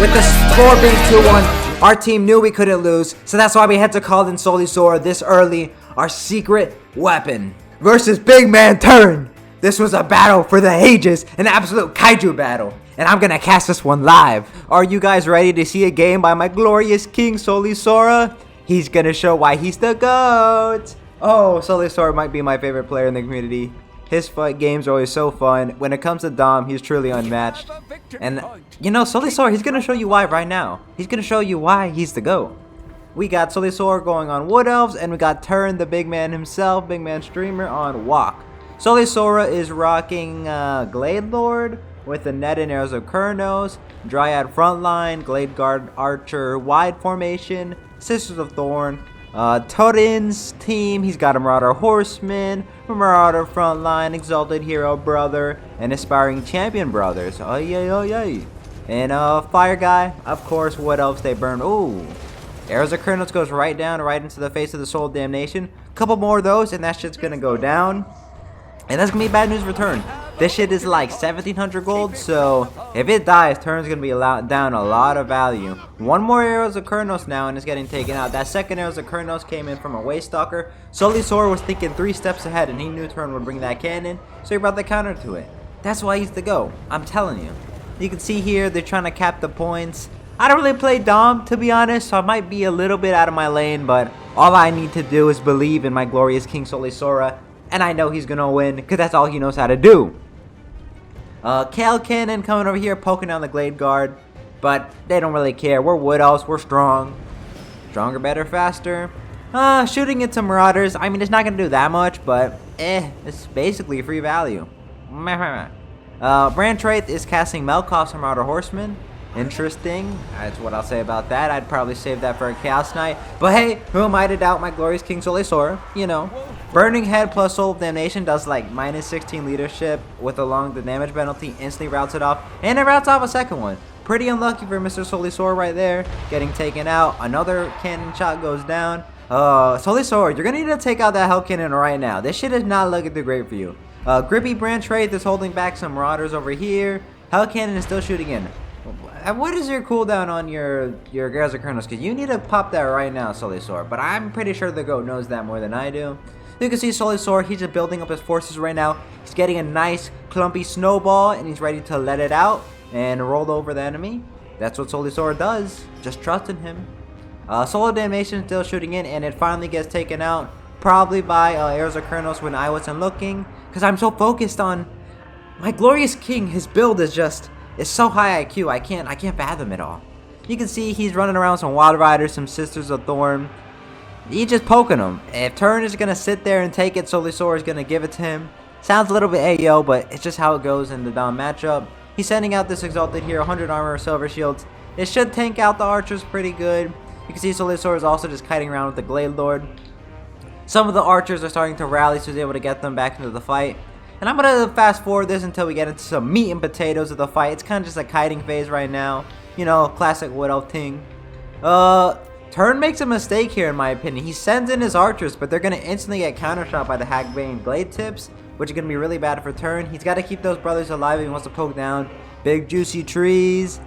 With the score being 2-1, our team knew we couldn't lose, so that's why we had to call in Solisora this early, our secret weapon. Versus Big Man Turn. This was a battle for the ages, an absolute kaiju battle, and I'm gonna cast this one live. Are you guys ready to see a game by my glorious King Solisora? He's gonna show why he's the GOAT. Oh, Solisora might be my favorite player in the community. His fight games are always so fun. When it comes to Dom, he's truly unmatched. And, you know, Solisor, he's going to show you why right now. He's going to show you why he's the GOAT. We got Solisor going on Wood Elves, and we got Turn, the big man himself, big man streamer, on Walk. Solisora is rocking Glade Lord with the Net and Arrows of Kurnos, Dryad Frontline, Glade Guard Archer Wide Formation, Sisters of Thorn. Torin's team, he's got a Marauder Horseman, Marauder Frontline, Exalted Hero Brother, and Aspiring Champion Brothers. Oh yeah. And Fire Guy, of course, Wood Elves, they burn. Ooh. Arrows of Kurnos goes right down, right into the face of the Soul of Damnation. Couple more of those, and that shit's gonna go down. And that's gonna be bad news return. This shit is like 1700 gold, so if it dies, Turn's gonna be down a lot of value. One more Arrows of Kurnos now and it's getting taken out. That second Arrows of Kurnos came in from a Waystalker. Solisor was thinking 3 steps ahead and he knew Turn would bring that cannon, so he brought the counter to it. That's why he's the GOAT, I'm telling you. You can see here, they're trying to cap the points. I don't really play Dom, to be honest, so I might be a little bit out of my lane, but all I need to do is believe in my glorious King Solisora, and I know he's gonna win, because that's all he knows how to do. Kale Cannon coming over here, poking down the Glade Guard, but they don't really care. We're Wood Elves, we're strong. Stronger, better, faster. Shooting into Marauders, I mean, it's not gonna do that much, but it's basically free value. Branch Wraith is casting Melkoff's Marauder Horseman. Interesting. That's what I'll say about that. I'd probably save that for a Chaos Knight. But hey, who am I to doubt my glorious King Solisor? You know. Burning Head plus Soul of Damnation does like minus 16 leadership with along the damage penalty. Instantly routes it off. And it routes off a second one. Pretty unlucky for Mr. Solisor right there. Getting taken out. Another cannon shot goes down. Solisor, you're going to need to take out that Hell Cannon right now. This shit is not looking too great for you. Grippy Branch Wraith is holding back some Marauders over here. Hell Cannon is still shooting in. What is your cooldown on your Arrows of Kurnos? Because you need to pop that right now, Solisor. But I'm pretty sure the GOAT knows that more than I do. You can see Solisor, he's just building up his forces right now. He's getting a nice clumpy snowball and he's ready to let it out and roll over the enemy. That's what Solisor does. Just trust in him. Soul of Damnation still shooting in and it finally gets taken out. Probably by Arrows of Kurnos when I wasn't looking. Because I'm so focused on my glorious king. His build is just... it's so high IQ, I can't fathom it all. You can see he's running around with some Wild Riders, some Sisters of Thorn. He's just poking them. If Turn is going to sit there and take it, Solisor is going to give it to him. Sounds a little bit AO, but it's just how it goes in the Dom matchup. He's sending out this Exalted here, 100 armor, Silver Shields. It should tank out the archers pretty good. You can see Solisor is also just kiting around with the Glade Lord. Some of the archers are starting to rally, so he's able to get them back into the fight. And I'm going to fast forward this until we get into some meat and potatoes of the fight. It's kind of just a kiting phase right now. You know, classic Wood Elf thing. Turn makes a mistake here in my opinion. He sends in his archers, but they're going to instantly get countershot by the Hagbane Glade Tips, which is going to be really bad for Turn. He's got to keep those brothers alive if he wants to poke down big juicy trees,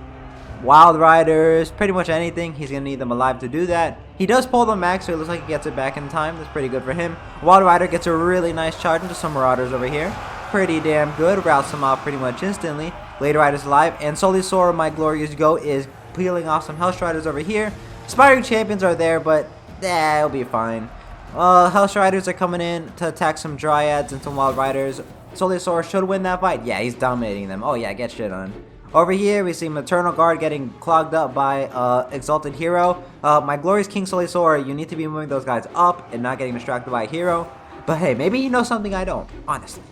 Wild Riders, pretty much anything. He's going to need them alive to do that. He does pull them back, so it looks like he gets it back in time. That's pretty good for him. Wild Rider gets a really nice charge into some Marauders over here. Pretty damn good. Routes them off pretty much instantly. Blade Rider's alive. And Solisor, my glorious GOAT, is peeling off some Hellstriders over here. Aspiring Champions are there, but it'll be fine. Hellstriders are coming in to attack some Dryads and some Wild Riders. Solisor should win that fight. Yeah, he's dominating them. Oh yeah, get shit on. Over here, we see Maternal Guard getting clogged up by Exalted Hero. My glorious King Solisor, you need to be moving those guys up and not getting distracted by a hero. But hey, maybe he knows something I don't, honestly.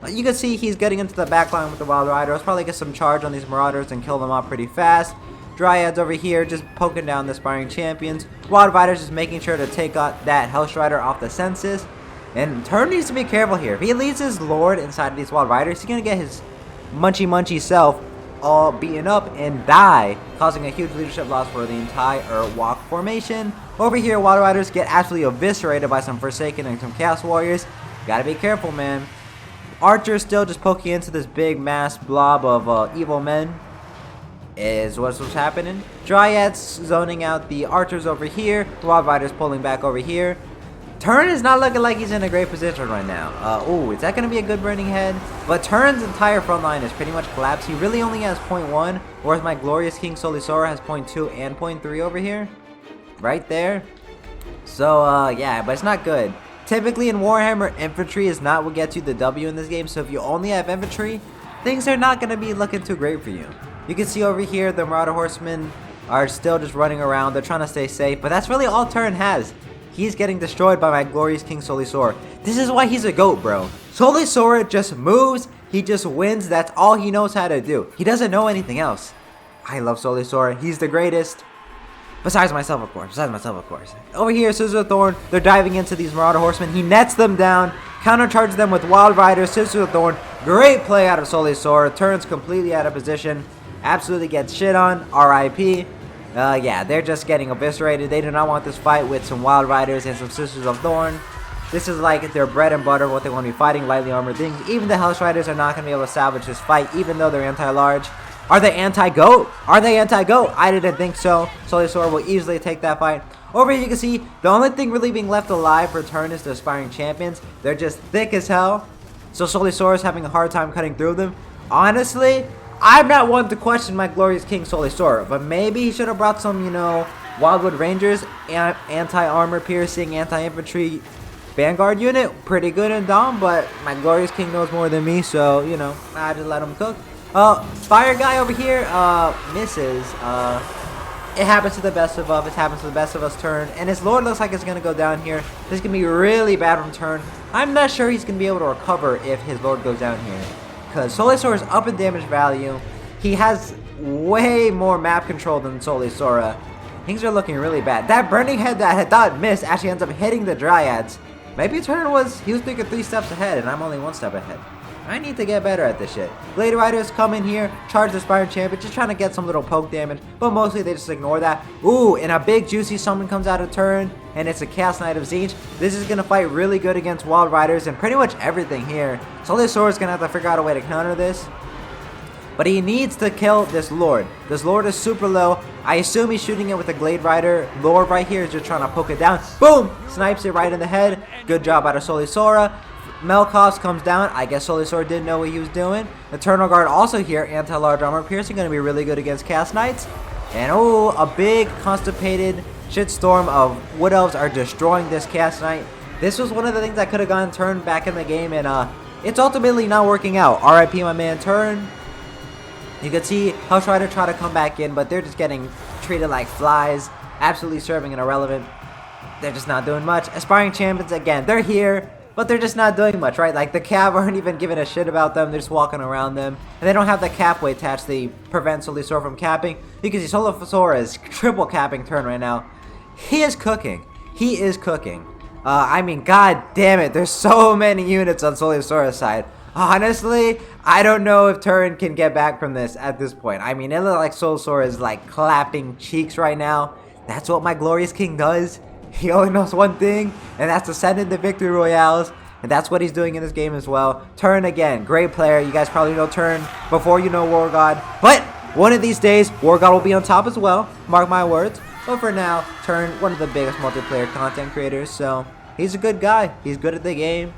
You can see he's getting into the backline with the Wild Riders. Probably get some charge on these Marauders and kill them off pretty fast. Dryads over here just poking down the Aspiring Champions. Wild Riders just making sure to take out that Hellstrider off the census. And Turn needs to be careful here. If he leaves his Lord inside of these Wild Riders, he's going to get his munchy self all beaten up and die, causing a huge leadership loss for the entire walk formation. Over here, Wild Riders get absolutely eviscerated by some Forsaken and some Chaos Warriors. Gotta be careful, man. Archers still just poking into this big mass blob of evil men is what's happening. Dryads zoning out the archers over here. Wild Riders pulling back over here. Turn is not looking like he's in a great position right now. Ooh, is that going to be a good Burning Head? But Turn's entire front line is pretty much collapsed. He really only has 0.1, whereas my glorious King Solisor has 0.2 and 0.3 over here. Right there. So, yeah, but it's not good. Typically in Warhammer, infantry is not what gets you the W in this game. So if you only have infantry, things are not going to be looking too great for you. You can see over here, the Marauder Horsemen are still just running around. They're trying to stay safe, but that's really all Turn has. He's getting destroyed by my glorious King Solisor. This is why he's a GOAT, bro. Solisor just moves. He just wins. That's all he knows how to do. He doesn't know anything else. I love Solisor. He's the greatest. Besides myself, of course. Over here, Sisters of Thorn. They're diving into these Marauder Horsemen. He nets them down. Countercharges them with Wild Riders. Sisters of Thorn. Great play out of Solisor. Turns completely out of position. Absolutely gets shit on. RIP. Yeah, they're just getting eviscerated. They do not want this fight with some Wild Riders and some Sisters of Thorn. This is like their bread and butter, what they want to be fighting, lightly armored things. Even the Hell Riders are not going to be able to salvage this fight, even though they're anti-large. Are they anti-GOAT? Are they anti-GOAT? I didn't think so. Solisora will easily take that fight. Over here you can see, the only thing really being left alive for turn is the Aspiring Champions. They're just thick as hell. So Solisora is having a hard time cutting through them. Honestly, I'm not one to question my Glorious King Solisora, but maybe he should have brought some, you know, Wildwood Rangers, anti-armor piercing, anti-infantry Vanguard unit. Pretty good in Dom, but my Glorious King knows more than me, so, you know, I just let him cook. Fire guy over here, misses. It happens to the best of us. It happens to the best of us turn. And his Lord looks like it's going to go down here. This is going to be really bad from turn. I'm not sure he's going to be able to recover if his Lord goes down here. Because Solisora is up in damage value. He has way more map control than Solisora. Things are looking really bad. That Burning Head that I thought missed actually ends up hitting the Dryads. Maybe turn was, he was thinking 3 steps ahead and I'm only 1 step ahead. I need to get better at this shit. Blade Riders come in here, charge the Aspiring Champion, just trying to get some little poke damage, but mostly they just ignore that. Ooh, and a big juicy summon comes out of turn, and it's a Chaos Knight of Tzeentch. This is going to fight really good against Wild Riders and pretty much everything here. Solisora is going to have to figure out a way to counter this. But he needs to kill this Lord. This Lord is super low. I assume he's shooting it with a Glade Rider. Lord right here is just trying to poke it down. Boom! Snipes it right in the head. Good job out of Solisora. Melkos comes down. I guess Solisora didn't know what he was doing. Eternal Guard also here. Anti-large armor piercing. Going to be really good against Chaos Knights. And oh, a big constipated shitstorm of Wood Elves are destroying this Chaos Knight. This was one of the things that could have gone turn back in the game. And it's ultimately not working out. RIP my man turn. You can see House Rider try to come back in, but they're just getting treated like flies. Absolutely serving and irrelevant. They're just not doing much. Aspiring Champions, again, they're here, but they're just not doing much, right? Like, the Cav aren't even giving a shit about them. They're just walking around them. And they don't have the cap weight attached to prevent Solisora from capping. You can see Solisora is triple capping turn right now. He is cooking. He is cooking. I mean, god damn it. There's so many units on Solisora's side. Honestly, I don't know if Turin can get back from this at this point. I mean, it looks like Solisora is like clapping cheeks right now. That's what my Glorious King does. He only knows one thing, and that's to send in the victory royales. And that's what he's doing in this game as well. Turin, again, great player. You guys probably know Turin before you know Wargod. But one of these days, Wargod will be on top as well. Mark my words. But for now, Turin, one of the biggest multiplayer content creators. So, he's a good guy. He's good at the game.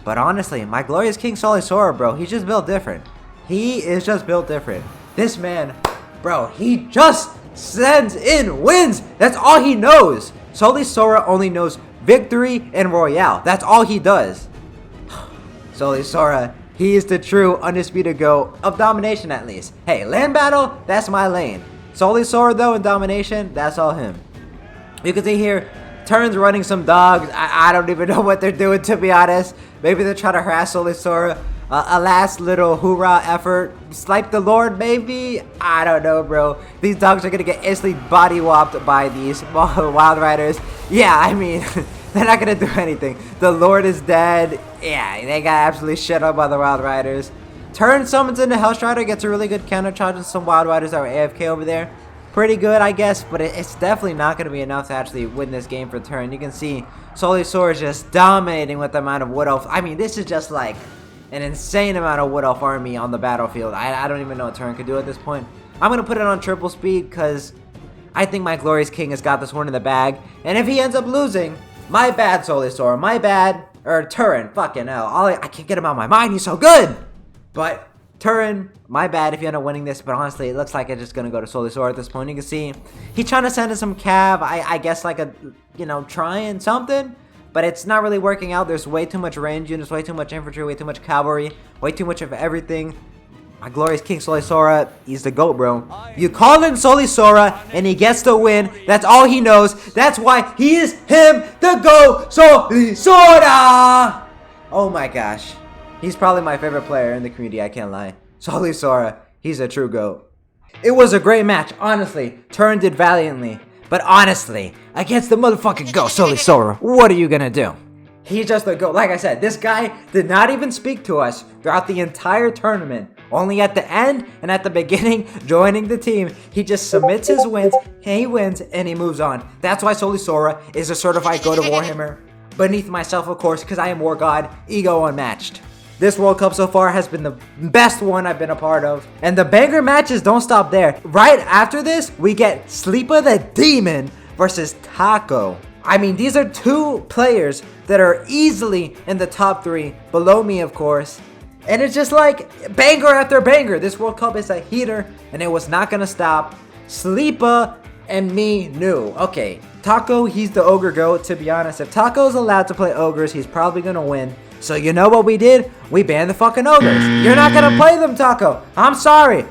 But honestly, my Glorious King Solisora, bro, he's just built different. He is just built different. This man, bro, he just sends in wins. That's all he knows. Solisora only knows victory and royale. That's all he does. Solisora, he is the true undisputed GOAT of domination at least. Hey, land battle, that's my lane. Solisora though in domination, that's all him. You can see here, Turn's running some dogs. I don't even know what they're doing, to be honest. Maybe they're trying to harass Solisora. A last little hoorah effort. Snipe the Lord, maybe? I don't know, bro. These dogs are going to get instantly body whopped by these Wild Riders. Yeah, I mean, they're not going to do anything. The Lord is dead. Yeah, they got absolutely shit up by the Wild Riders. Turn summons into Hell Strider, gets a really good counter charge on some Wild Riders that were AFK over there. Pretty good, I guess, but it's definitely not going to be enough to actually win this game for Turn. You can see Solisora is just dominating with the amount of Wood Elf. I mean, this is just like an insane amount of Wood Elf army on the battlefield. I don't even know what Turn could do at this point. I'm going to put it on triple speed because I think my Glorious King has got this one in the bag. And if he ends up losing, my bad, Solisora, my bad. Or Turin, fucking hell. I can't get him out of my mind, he's so good! But Turin, my bad if you end up winning this, but honestly, it looks like it's just going to go to Solisora at this point. You can see, he's trying to send in some cav, I guess like a, you know, trying something, but it's not really working out. There's way too much range units, way too much infantry, way too much cavalry, way too much of everything. My Glorious King Solisora, he's the GOAT, bro. You call in Solisora, and he gets the win. That's all he knows. That's why he is him, the GOAT, Solisora! Oh my gosh. He's probably my favorite player in the community, I can't lie. Solisora, he's a true GOAT. It was a great match, honestly. Turn did valiantly. But honestly, against the motherfucking GOAT, Solisora, what are you gonna do? He's just the GOAT. Like I said, this guy did not even speak to us throughout the entire tournament. Only at the end and at the beginning, joining the team, he just submits his wins, he wins, and he moves on. That's why Solisora is a certified GOAT of Warhammer. beneath myself, of course, because I am Wargod, ego unmatched. This World Cup so far has been the best one I've been a part of. And the banger matches don't stop there. Right after this, we get Sleepa the Demon versus Taco. I mean, these are two players that are easily in the top 3, below me, of course. And it's just like banger after banger. This World Cup is a heater, and it was not gonna stop. Sleepa and me knew. Okay, Taco, he's the ogre goat, to be honest. If Taco's allowed to play ogres, he's probably gonna win. So you know what we did? We banned the fucking ogres. You're not gonna play them, Taco. I'm sorry.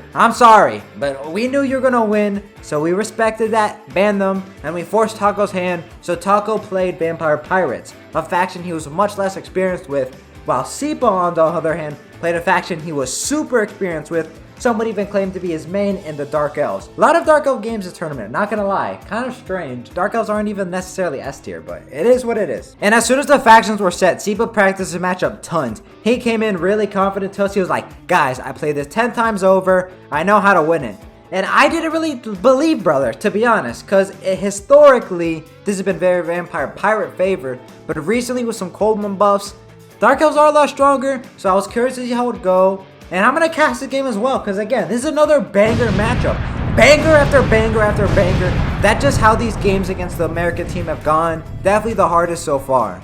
But we knew you were gonna win, so we respected that, banned them, and we forced Taco's hand. So Taco played Vampire Pirates, a faction he was much less experienced with, while Sleepa, on the other hand, played a faction he was super experienced with. Some would even claim to be his main in the Dark Elves. A lot of Dark Elf games this tournament, not gonna lie. Kind of strange. Dark Elves aren't even necessarily S tier, but it is what it is. And as soon as the factions were set, Sleepa practiced his matchup tons. He came in really confident to us. He was like, guys, I played this 10 times over. I know how to win it. And I didn't really believe, brother, to be honest, because historically, this has been very Vampire Pirate favored. But recently with some Cold One buffs, Dark Elves are a lot stronger, so I was curious to see how it would go. And I'm going to cast the game as well, because again, this is another banger matchup. Banger after banger after banger. That's just how these games against the American team have gone. Definitely the hardest so far.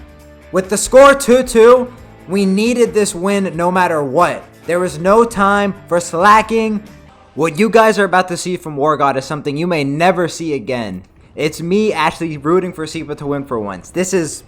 With the score 2-2, we needed this win no matter what. There was no time for slacking. What you guys are about to see from Wargod is something you may never see again. It's me actually rooting for Sleepa to win for once. This is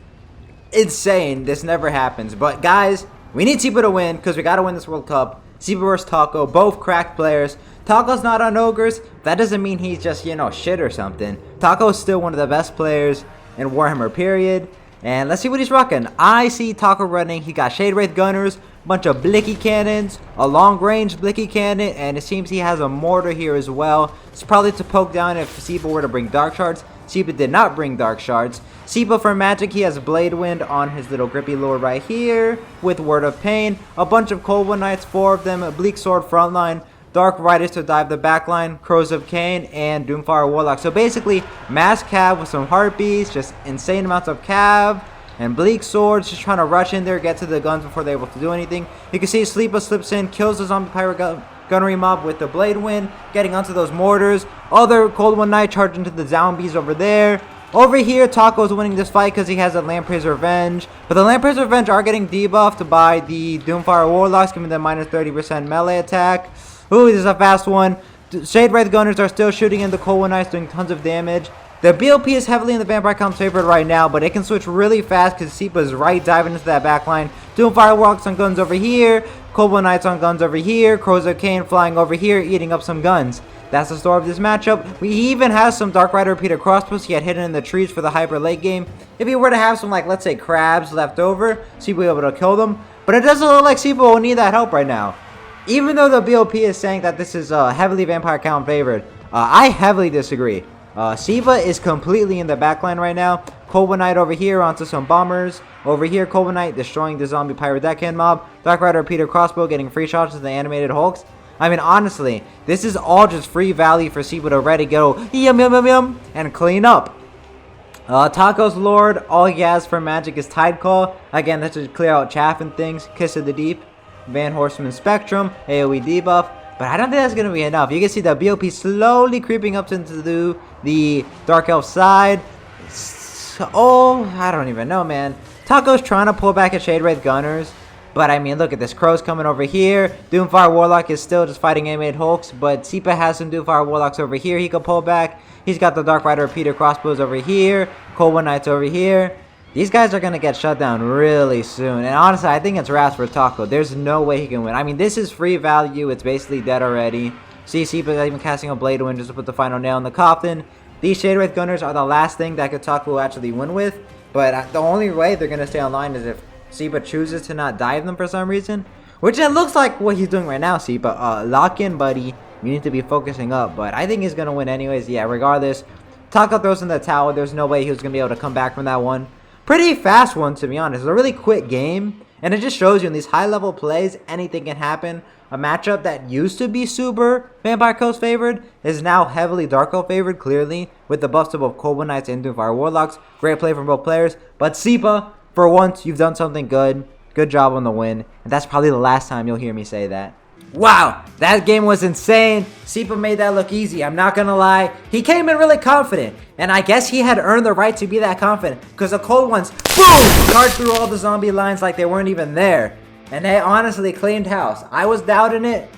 insane. This never happens. But guys, we need Sleepa to win because we got to win this World Cup. Sleepa versus Taco, both cracked players. Taco's not on ogres. That doesn't mean he's just, shit or something. Taco's still one of the best players in Warhammer, period. And let's see what he's rocking. I see Taco running. He got Shade Wraith Gunners, bunch of Blicky Cannons, a long-range Blicky Cannon, and it seems he has a Mortar here as well. It's probably to poke down if Sleepa were to bring Dark Shards. Sleepa did not bring Dark Shards. Sleepa for magic, he has Blade Wind on his little grippy lord right here with Word of Pain. A bunch of Cold One Knights, 4 of them, Bleak Sword frontline, Dark Riders to dive the backline, Crows of Cain, and Doomfire Warlock. So basically, mass cav with some heartbeats, just insane amounts of cav. And Bleak Swords just trying to rush in there, get to the guns before they're able to do anything. You can see Sleepa slips in, kills the zombie pirate gunnery mob with the Blade Wind, getting onto those mortars. Other Cold One Knight charging to the zombies over there. Over here, Taco's winning this fight because he has a Lamprey's Revenge. But the Lamprey's Revenge are getting debuffed by the Doomfire Warlocks, giving them minus 30% melee attack. Ooh, this is a fast one. Shade Wraith Gunners are still shooting in the Cold One Knights, doing tons of damage. The BOP is heavily in the Vampire Count's favorite right now, but it can switch really fast because Sleepa is right diving into that backline. Doomfire Warlocks on guns over here. Cold One Knights on guns over here. Crows of Cain flying over here, eating up some guns. That's the story of this matchup. We even have some Dark Rider repeater crossbows he had hidden in the trees for the hyper late game. If he were to have some, like, let's say crabs left over, Sleepa will be able to kill them. But it doesn't look like Sleepa will need that help right now. Even though the BOP is saying that this is heavily Vampire Count favored, I heavily disagree. Sleepa is completely in the backline right now. Cold One Knight over here onto some bombers. Over here, Cold One Knight destroying the zombie pirate deckhand mob. Dark Rider repeater crossbow getting free shots to the animated Hulks. I mean, honestly, this is all just free value for Sleepa to ready go yum and clean up. Taco's Lord, all he has for magic is Tide Call. Again, that's to clear out chaff and things. Kiss of the Deep, Van Horseman Spectrum, AoE debuff. But I don't think that's going to be enough. You can see the BOP slowly creeping up into the Dark Elf side. So, I don't even know, man. Taco's trying to pull back at Shade Wraith Gunners. But, I mean, look at this. Crow's coming over here. Doomfire Warlock is still just fighting animated Hulks. But Sleepa has some Doomfire Warlocks over here he can pull back. He's got the Dark Rider repeater crossbows over here. Cold One Knights over here. These guys are going to get shut down really soon. And honestly, I think it's Ras for Taco. There's no way he can win. I mean, this is free value. It's basically dead already. See, Sleepa even casting a Blade Wind just to put the final nail in the coffin. These Shade Wraith Gunners are the last thing that Taco will actually win with. But the only way they're going to stay online is if Sleepa chooses to not dive them for some reason. Which it looks like what he's doing right now, Sleepa. Lock in, buddy. You need to be focusing up. But I think he's going to win anyways. Yeah, regardless. Taco throws in the towel. There's no way he was going to be able to come back from that one. Pretty fast one, to be honest. It's a really quick game. And it just shows you in these high-level plays, anything can happen. A matchup that used to be super Vampire Coast favored is now heavily Dark Elf favored, clearly. With the buffs of both Cold One Knights and Doomfire Warlocks. Great play from both players. But Sleepa For once, you've done something good. Good job on the win. And that's probably the last time you'll hear me say that. Wow, that game was insane. Sipa made that look easy. I'm not gonna lie. He came in really confident. And I guess he had earned the right to be that confident. Because the cold ones, boom, charged through all the zombie lines like they weren't even there. And they honestly cleaned house. I was doubting it.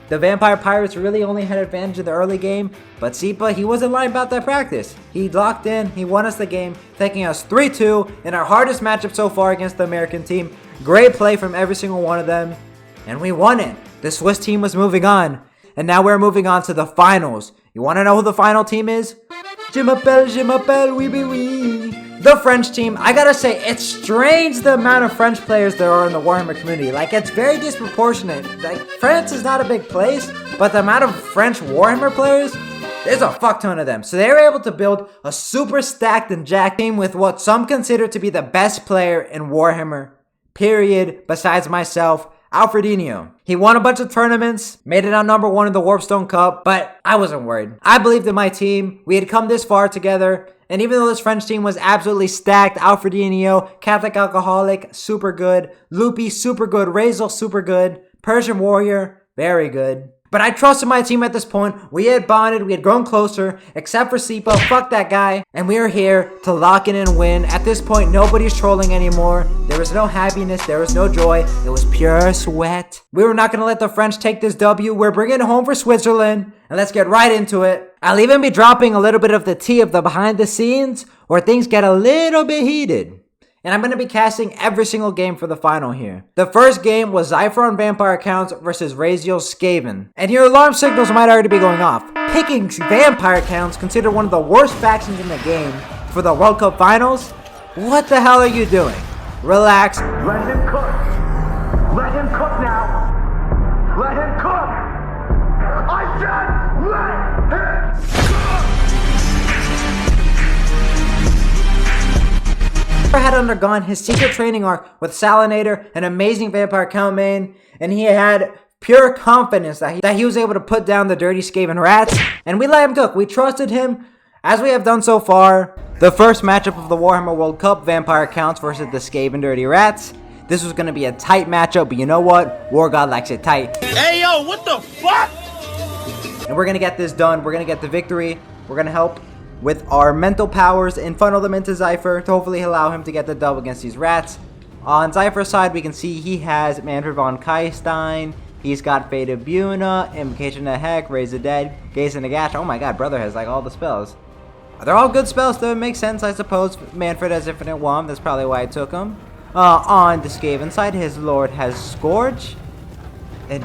The Vampire Pirates really only had advantage in the early game, but Sipa, he wasn't lying about that practice. He locked in, he won us the game, taking us 3-2 in our hardest matchup so far against the American team. Great play from every single one of them, and we won it. The Swiss team was moving on, and now we're moving on to the finals. You want to know who the final team is? Je m'appelle, oui, oui, oui. The French team, I gotta say, it's strange the amount of French players there are in the Warhammer community. Like, it's very disproportionate. Like, France is not a big place, but the amount of French Warhammer players, there's a fuck ton of them. So they were able to build a super stacked and jacked team with what some consider to be the best player in Warhammer, period, besides myself, Alfredinho. He won a bunch of tournaments, made it on #1 in the Warpstone Cup, but I wasn't worried. I believed in my team. We had come this far together. And even though this French team was absolutely stacked, Alfredinho, Catholic Alcoholic, super good. Loopy, super good. Razel, super good. Persian Warrior, very good. But I trusted my team at this point. We had bonded, we had grown closer, except for Sipa. Fuck that guy. And we are here to lock in and win. At this point, nobody's trolling anymore. There was no happiness, there was no joy. It was pure sweat. We were not going to let the French take this W. We're bringing it home for Switzerland. And let's get right into it. I'll even be dropping a little bit of the tea of the behind the scenes where things get a little bit heated. And I'm going to be casting every single game for the final here. The first game was Zypher on Vampire Accounts versus Raziel's Skaven. And your alarm signals might already be going off. Picking Vampire Accounts, considered one of the worst factions in the game, for the World Cup Finals? What the hell are you doing? Relax. Let him cook. Let him cook now. Let him cook. I said let him cook. Had undergone his secret training arc with Salinator, an amazing Vampire Count main, and he had pure confidence that he was able to put down the dirty Skaven rats, and we let him cook. We trusted him, as we have done so far. The first matchup of the Warhammer World Cup, Vampire Counts versus the Skaven Dirty Rats. This was going to be a tight matchup, but you know what? Wargod likes it tight. Hey yo, what the fuck? And we're going to get this done. We're going to get the victory. We're going to help with our mental powers and funnel them into Zypher to hopefully allow him to get the dub against these rats. On Zypher's side, we can see he has Manfred von Kaistein. He's got Fate of Buna, Invocation of Heck, Raise the Dead, Gaze in the Gash. Oh my god, brother has like all the spells. They're all good spells, so it makes sense, I suppose. Manfred has Infinite Wand, that's probably why I took him. On the Skaven side, his lord has Scourge. And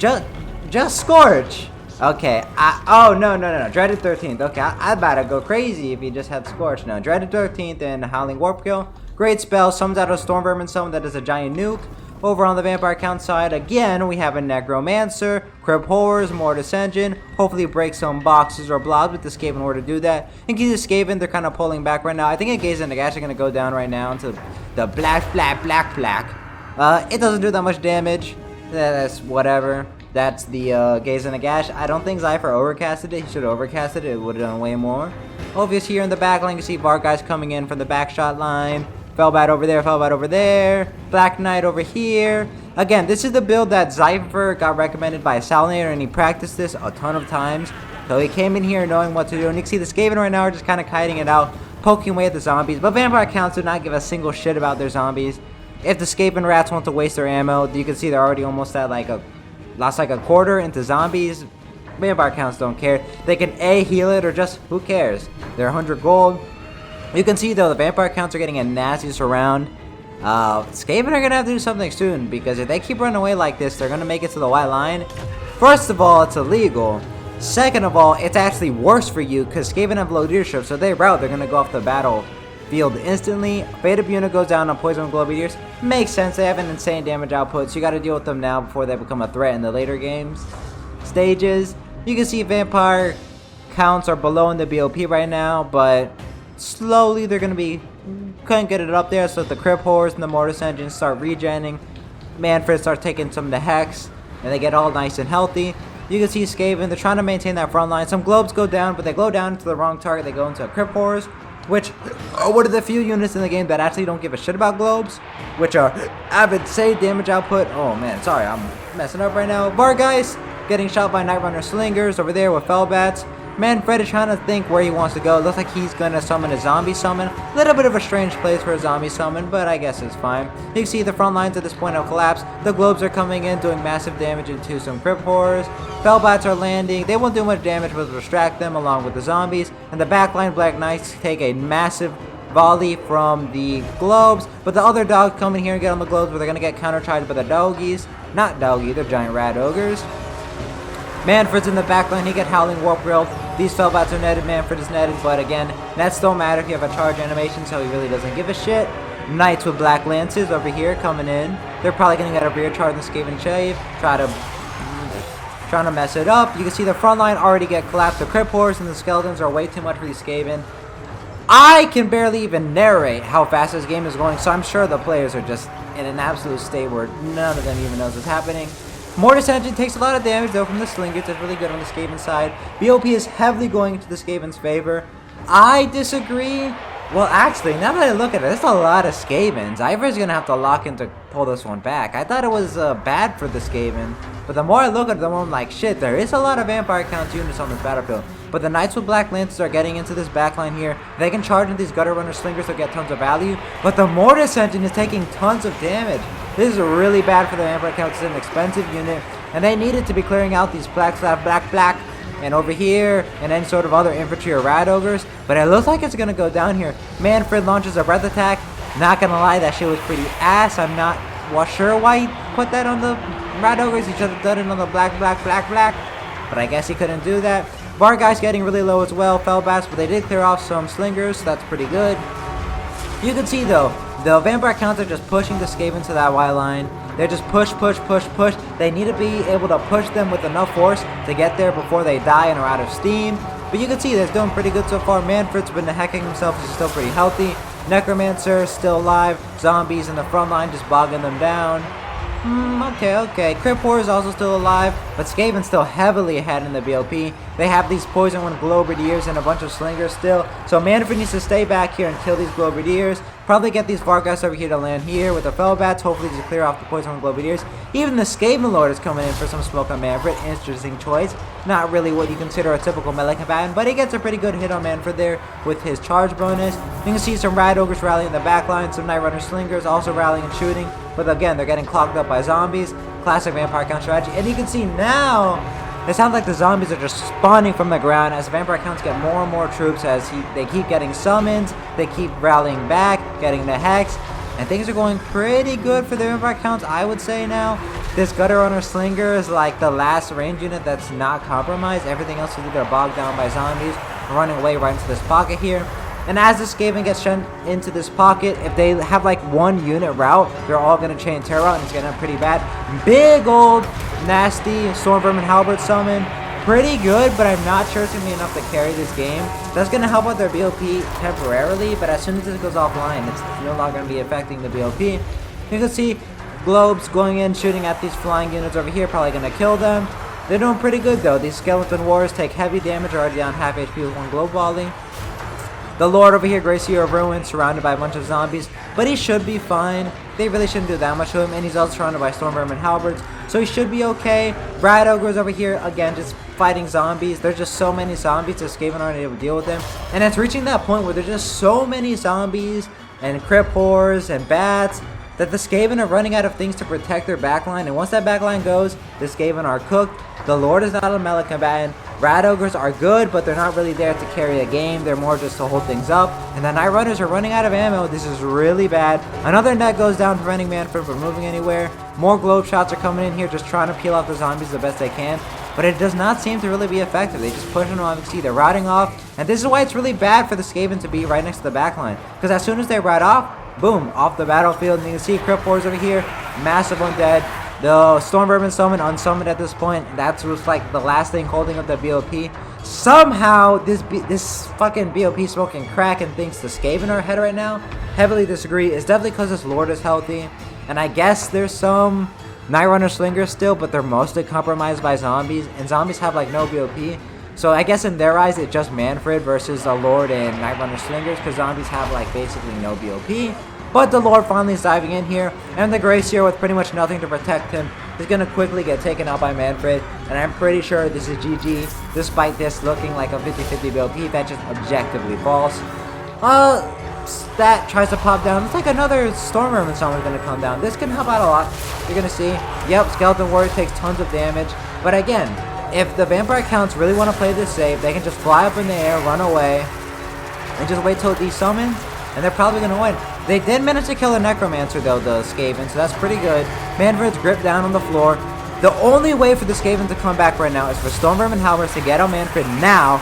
just Scourge. Okay, oh, no, Dreaded 13th. Okay, I about to go crazy if he just had Scorch. No, Dreaded 13th and Howling Warp Kill. Great spell, summons out a Storm Vermin summon that is a giant nuke. Over on the Vampire Count side, again, we have a Necromancer, Crypt Horrors, Mortis Engine. Hopefully break some boxes or blobs with the Skaven in order to do that. And keep the Skaven, they're kind of pulling back right now. I think a Gaze and the Gash are going to go down right now into the black. It doesn't do that much damage. That's whatever. That's the Gaze and the Gash. I don't think Zypher overcasted it. He should have overcasted it. It would have done way more. Obvious here in the back line, you see Vark guys coming in from the back shot line. Fellbat over there. Black Knight over here. Again, this is the build that Zypher got recommended by Salinator, and he practiced this a ton of times. So he came in here knowing what to do. And you can see the Skaven right now are just kind of kiting it out, poking away at the zombies. But Vampire Counts do not give a single shit about their zombies. If the Skaven rats want to waste their ammo, you can see they're already almost at lost like a quarter into zombies. Vampire Counts don't care. They can A, heal it, or just, who cares? They're 100 gold. You can see, though, the Vampire Counts are getting a nasty surround. Skaven are going to have to do something soon, because if they keep running away like this, they're going to make it to the white line. First of all, it's illegal. Second of all, it's actually worse for you, because Skaven have low leadership, so they route, they're going to go off the battlefield instantly. Fate of Buna goes down on Poison Glow Meteors. Makes sense, they have an insane damage output, so you got to deal with them now before they become a threat in the later games. Stages, you can see Vampire Counts are below in the BOP right now, but slowly they're going to be, couldn't get it up there, so the Crypt Horrors and the Mortis Engines start regenning. Manfred starts taking some of the Hex, and they get all nice and healthy. You can see Skaven, they're trying to maintain that front line. Some globes go down, but they go down to the wrong target. They go into Crypt Horrors, which are one of the few units in the game that actually don't give a shit about globes, which are avid save damage output. Oh man, sorry, I'm messing up right now. Vargeist getting shot by Night Runner Slingers over there with Fellbats. Manfred is trying to think where he wants to go. It looks like he's going to summon a zombie summon. A little bit of a strange place for a zombie summon, but I guess it's fine. You can see the front lines at this point have collapsed. The globes are coming in, doing massive damage into some crypt horrors. Fellbats are landing. They won't do much damage, but distract them along with the zombies. And the backline Black Knights take a massive volley from the globes, but the other dogs come in here and get on the globes, but they're going to get counter-charged by the doggies. Not doggy, they're giant rat ogres. Manfred's in the backline, he get Howling Warp Grilled. These Fellbats are netted, Manfred is netted, but again, nets don't matter if you have a charge animation, so he really doesn't give a shit. Knights with Black Lances over here coming in. They're probably going to get a rear charge and Skaven Shave, trying to mess it up. You can see the front line already get collapsed. The Crypt Horrors and the Skeletons are way too much for these Skaven. I can barely even narrate how fast this game is going, so I'm sure the players are just in an absolute state where none of them even knows what's happening. Mortis Engine takes a lot of damage though from the Slingers. It's really good on the Skaven side. BOP is heavily going into the Skaven's favor. I disagree. Well, actually, now that I look at it, there's a lot of Skavens. Ivor's going to have to lock in to pull this one back. I thought it was bad for the Skaven, but the more I look at it, the more I'm like, shit, there is a lot of Vampire Count units on this battlefield. But the Knights with Black Lances are getting into this backline here. They can charge into these Gutter Runner Slingers to get tons of value, but the Mortis Engine is taking tons of damage. This is really bad for the Vampire Count. It's an expensive unit, and they needed to be clearing out these black, and over here, and any sort of other infantry or rat ogres. But it looks like it's going to go down here. Manfred launches a breath attack. Not going to lie, that shit was pretty ass. I'm not sure why he put that on the rat ogres. He should have done it on the black. But I guess he couldn't do that. Vargeist getting really low as well. Fellbats, but they did clear off some Slingers, so that's pretty good. You can see though, the Vampire Counts are just pushing the Skaven to that Y line. They're just push. They need to be able to push them with enough force to get there before they die and are out of steam. But you can see they're doing pretty good so far. Manfred's been hacking himself, he's still pretty healthy. Necromancer still alive. Zombies in the front line just bogging them down. Okay. Crypt Horror is also still alive, but Skaven's still heavily ahead in the BOP. They have these Poison Wind Globadiers and a bunch of Slingers still, so Manfred needs to stay back here and kill these Globadiers. Probably get these Vargas over here to land here with the Fellbats, hopefully to clear off the Poison Wind Globadiers. Even the Skaven Lord is coming in for some smoke on Manfred. Interesting choice. Not really what you consider a typical melee combatant, but he gets a pretty good hit on Manfred there with his charge bonus. You can see some Rat Ogres rallying in the backline, some Night Runner Slingers also rallying and shooting, but again, they're getting clogged up by zombies. Classic Vampire Count strategy. And you can see now, it sounds like the zombies are just spawning from the ground as the Vampire Counts get more and more troops as they keep getting summons, they keep rallying back, getting the Hex, and things are going pretty good for the Vampire Counts, I would say now. This Gutter Runner Slinger is like the last range unit that's not compromised. Everything else is either bogged down by zombies, running away right into this pocket here. And as the Skaven gets sent into this pocket, if they have like one unit route, they're all going to chain terror out and it's going to be pretty bad. Big old nasty Storm Vermin Halberd summon. Pretty good, but I'm not sure it's going to be enough to carry this game. That's going to help out their BOP temporarily, but as soon as this goes offline, it's no longer going to be affecting the BOP. You can see globes going in, shooting at these flying units over here, probably going to kill them. They're doing pretty good though. These Skeleton Warriors take heavy damage, already down half HP with one globe volley. The Lord over here, Gracier of Ruin, surrounded by a bunch of zombies, but he should be fine. They really shouldn't do that much to him, and he's also surrounded by Storm Vermin Halberds, so he should be okay. Rat Ogres over here, again, just fighting zombies. There's just so many zombies that Skaven aren't able to deal with them, and it's reaching that point where there's just so many zombies and Crypt Horrors and bats that the Skaven are running out of things to protect their backline, and once that backline goes, the Skaven are cooked. The Lord is not a melee combatant. Rat Ogres are good, but they're not really there to carry a game. They're more just to hold things up. And the Night Runners are running out of ammo. This is really bad. Another net goes down, preventing Manfred from moving anywhere. More globe shots are coming in here, just trying to peel off the zombies the best they can. But it does not seem to really be effective. They just push them off. You see, they're routing off. And this is why it's really bad for the Skaven to be right next to the backline. Because as soon as they rout off, boom, off the battlefield. And you can see Crypt Horrors over here. Massive undead. The Storm Vermin summon unsummoned at this point. That's what's like the last thing holding up the BOP. Somehow this fucking BOP smoking crack and thinks the Skaven are ahead right now. Heavily disagree. It's definitely because this Lord is healthy. And I guess there's some Night Runner Slingers still, but they're mostly compromised by zombies. And zombies have like no BOP. So I guess in their eyes, it's just Manfred versus the Lord and Night Runner Slingers, because zombies have like basically no BOP. But the Lord finally is diving in here, and the Gracier with pretty much nothing to protect him is going to quickly get taken out by Manfred. And I'm pretty sure this is GG, despite this looking like a 50-50 BOP. That's just objectively false. Stat tries to pop down. It's like another Stormer and someone's going to come down. This can help out a lot. You're going to see. Yep, Skeleton Warrior takes tons of damage. But again, if the Vampire Counts really want to play this safe, they can just fly up in the air, run away, and just wait till it desummons, and they're probably going to win. They did manage to kill a Necromancer though, the Skaven, so that's pretty good. Manfred's gripped down on the floor. The only way for the Skaven to come back right now is for Stormvermin Halberds to get on Manfred now,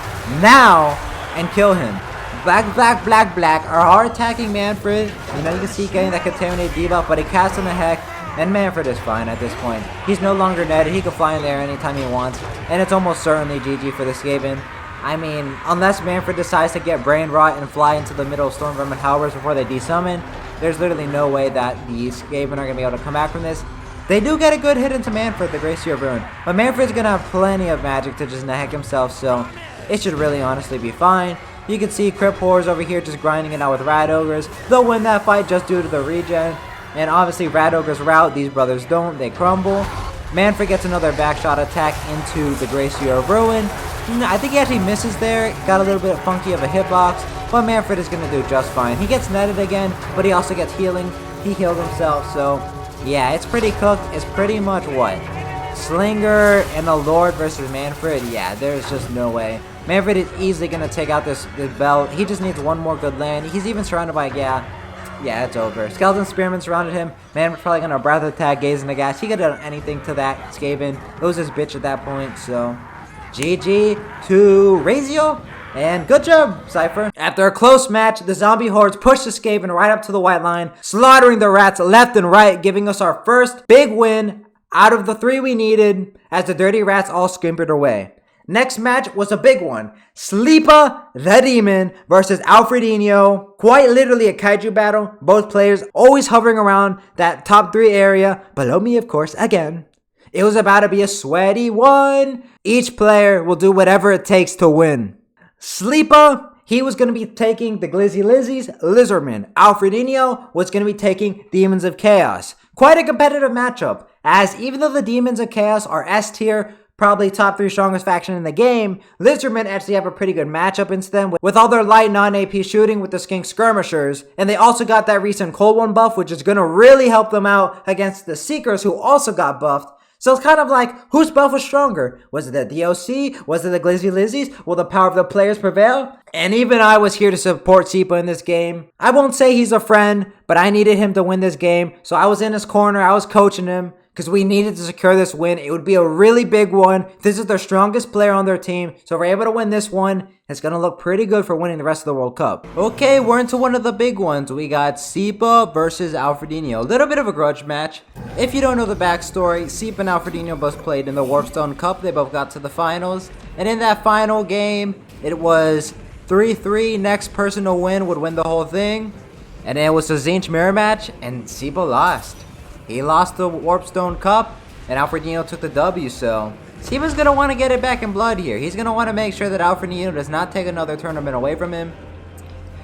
and kill him. Black are hard attacking Manfred. You know, you can see getting that Contaminate debuff, but he casts on the Heck, and Manfred is fine at this point. He's no longer netted. He can fly in there anytime he wants, and it's almost certainly GG for the Skaven. I mean, unless Manfred decides to get Brain Rot and fly into the middle of Stormvermin Halberds before they desummon, there's literally no way that the Skaven are going to be able to come back from this. They do get a good hit into Manfred, the Gracier of Ruin, but Manfred's going to have plenty of magic to just Heck himself, so it should really honestly be fine. You can see Crypt Horrors over here just grinding it out with Rat Ogres. They'll win that fight just due to the regen, and obviously Rat Ogres rout, these brothers don't, they crumble. Manfred gets another backshot attack into the Gracier of Ruin. I think he actually misses there, got a little bit funky of a hitbox, but Manfred is going to do just fine. He gets netted again, but he also gets healing. He healed himself, so yeah, it's pretty cooked. It's pretty much what? Slinger and the Lord versus Manfred? Yeah, there's just no way. Manfred is easily going to take out this belt. He just needs one more good land. He's even surrounded by, yeah, it's over. Skeleton Spearman surrounded him. Manfred's probably going to Breath Attack, Gaze in the Gas. He could have done anything to that Skaven. It was his bitch at that point, so GG to Razio, and good job, Cypher. After a close match, the zombie hordes pushed the Skaven right up to the white line, slaughtering the rats left and right, giving us our first big win out of the 3 we needed, as the dirty rats all scampered away. Next match was a big one. Sleepa the Demon versus Alfredinho. Quite literally a kaiju battle. Both players always hovering around that top 3 area. Below me, of course, again. It was about to be a sweaty one. Each player will do whatever it takes to win. Sleepa, he was going to be taking the Glizzy Lizzies, Lizardman. Alfredinho was going to be taking Demons of Chaos. Quite a competitive matchup, as even though the Demons of Chaos are S tier, probably top 3 strongest faction in the game, Lizardmen actually have a pretty good matchup into them with all their light non-AP shooting with the Skink Skirmishers, and they also got that recent Cold One buff, which is going to really help them out against the Seekers, who also got buffed. So it's kind of like, whose buff was stronger? Was it the DOC? Was it the Glizzy Lizzies? Will the power of the players prevail? And even I was here to support Seepa in this game. I won't say he's a friend, but I needed him to win this game. So I was in his corner, I was coaching him, because we needed to secure this win. It would be a really big one. This is their strongest player on their team. So if we're able to win this one, it's going to look pretty good for winning the rest of the World Cup. Okay, we're into one of the big ones. We got Seepa versus Alfredinho. A little bit of a grudge match. If you don't know the backstory, Seepa and Alfredinho both played in the Warpstone Cup. They both got to the finals. And in that final game, it was 3-3. Next person to win would win the whole thing. And then it was a Zinch mirror match, and Seepa lost. He lost the Warpstone Cup, and Alfredinho took the W, so Seepa's going to want to get it back in blood here. He's going to want to make sure that Alfredinho does not take another tournament away from him.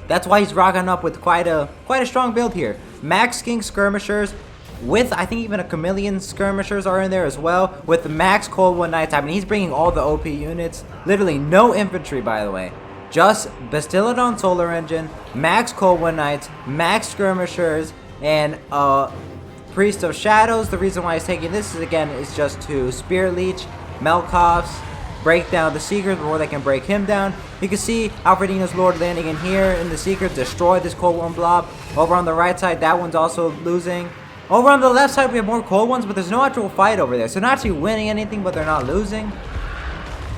That's why he's rocking up with quite a strong build here. Max Skink Skirmishers with, I think even a Chameleon Skirmishers are in there as well, with the Max Cold One Nights. I mean, he's bringing all the OP units. Literally no infantry, by the way. Just Bastillodon Solar Engine, Max Cold One Nights, Max Skirmishers, and Priest of Shadows. The reason why he's taking this is, again, is just to Spear Leech, Melkoffs, break down the Seekers before they can break him down. You can see Alfredinho's Lord landing in here in the Seekers, destroy this Cold One blob. Over on the right side, that one's also losing. Over on the left side, we have more Cold Ones, but there's no actual fight over there. So not actually winning anything, but they're not losing.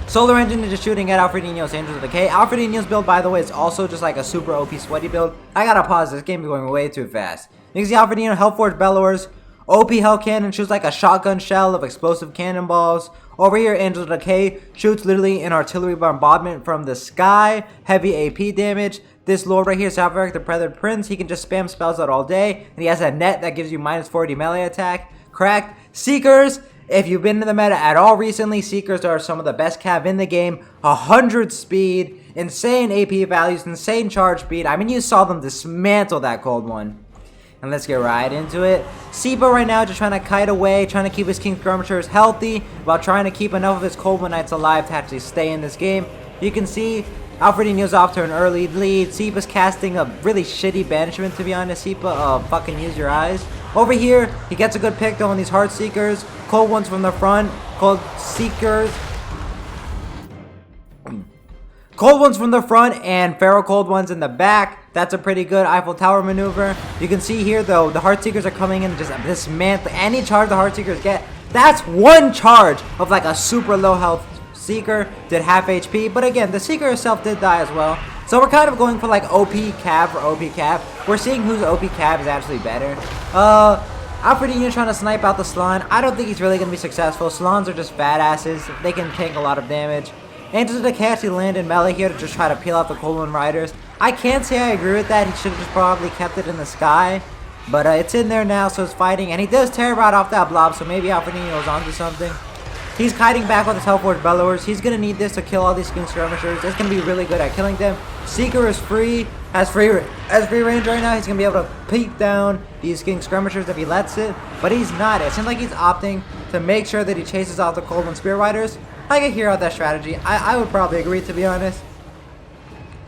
Solar Engine is just shooting at Alfredinho's Angels of Decay. Alfredinho's build, by the way, is also just like a super OP sweaty build. I gotta pause, this game is going way too fast. You can see Alfredinho, Hellforge Bellowers, OP Hell Cannon shoots like a shotgun shell of explosive cannonballs. Over here, Angels of Decay shoots literally an artillery bombardment from the sky. Heavy AP damage. This Lord right here, Salvaric the Predator Prince, he can just spam spells out all day. And he has a net that gives you -40 melee attack. Cracked. Seekers. If you've been in the meta at all recently, Seekers are some of the best cav in the game. 100 speed, insane AP values, insane charge speed. I mean, you saw them dismantle that cold one. And let's get right into it. Sipa right now just trying to kite away, trying to keep his King Skirmishers healthy, while trying to keep enough of his Cold One Knights alive to actually stay in this game. You can see Alfredinho's off to an early lead. Sipa's casting a really shitty banishment, to be honest. Sipa, fucking use your eyes. Over here, he gets a good pick though on these Heart Seekers. Cold ones from the front, Cold Seekers. Cold ones from the front and Pharaoh Cold ones in the back. That's a pretty good Eiffel Tower maneuver. You can see here though, the Heart Seekers are coming in and just dismantle any charge the Heart Seekers get. That's one charge of like a super low health Seeker, did half HP. But again, the Seeker herself did die as well. So we're kind of going for like OP Cav or OP Cav. We're seeing whose OP Cav is actually better. Alfredinho trying to snipe out the Slan. I don't think he's really going to be successful. Slans are just badasses. They can tank a lot of damage. Angels of Decay actually land in melee here to just try to peel out the Cold One Riders. I can't say I agree with that. He should have just probably kept it in the sky. But it's in there now, so it's fighting. And he does tear right off that blob, so maybe Alfredinho is onto something. He's kiting back with his Hellforged Bellowers. He's going to need this to kill all these King Skirmishers. It's going to be really good at killing them. Seeker is free. Has free range right now. He's going to be able to peek down these King Skirmishers if he lets it. But he's not. It seems like he's opting to make sure that he chases off the Cold One Spear Riders. I can hear out that strategy. I would probably agree, to be honest.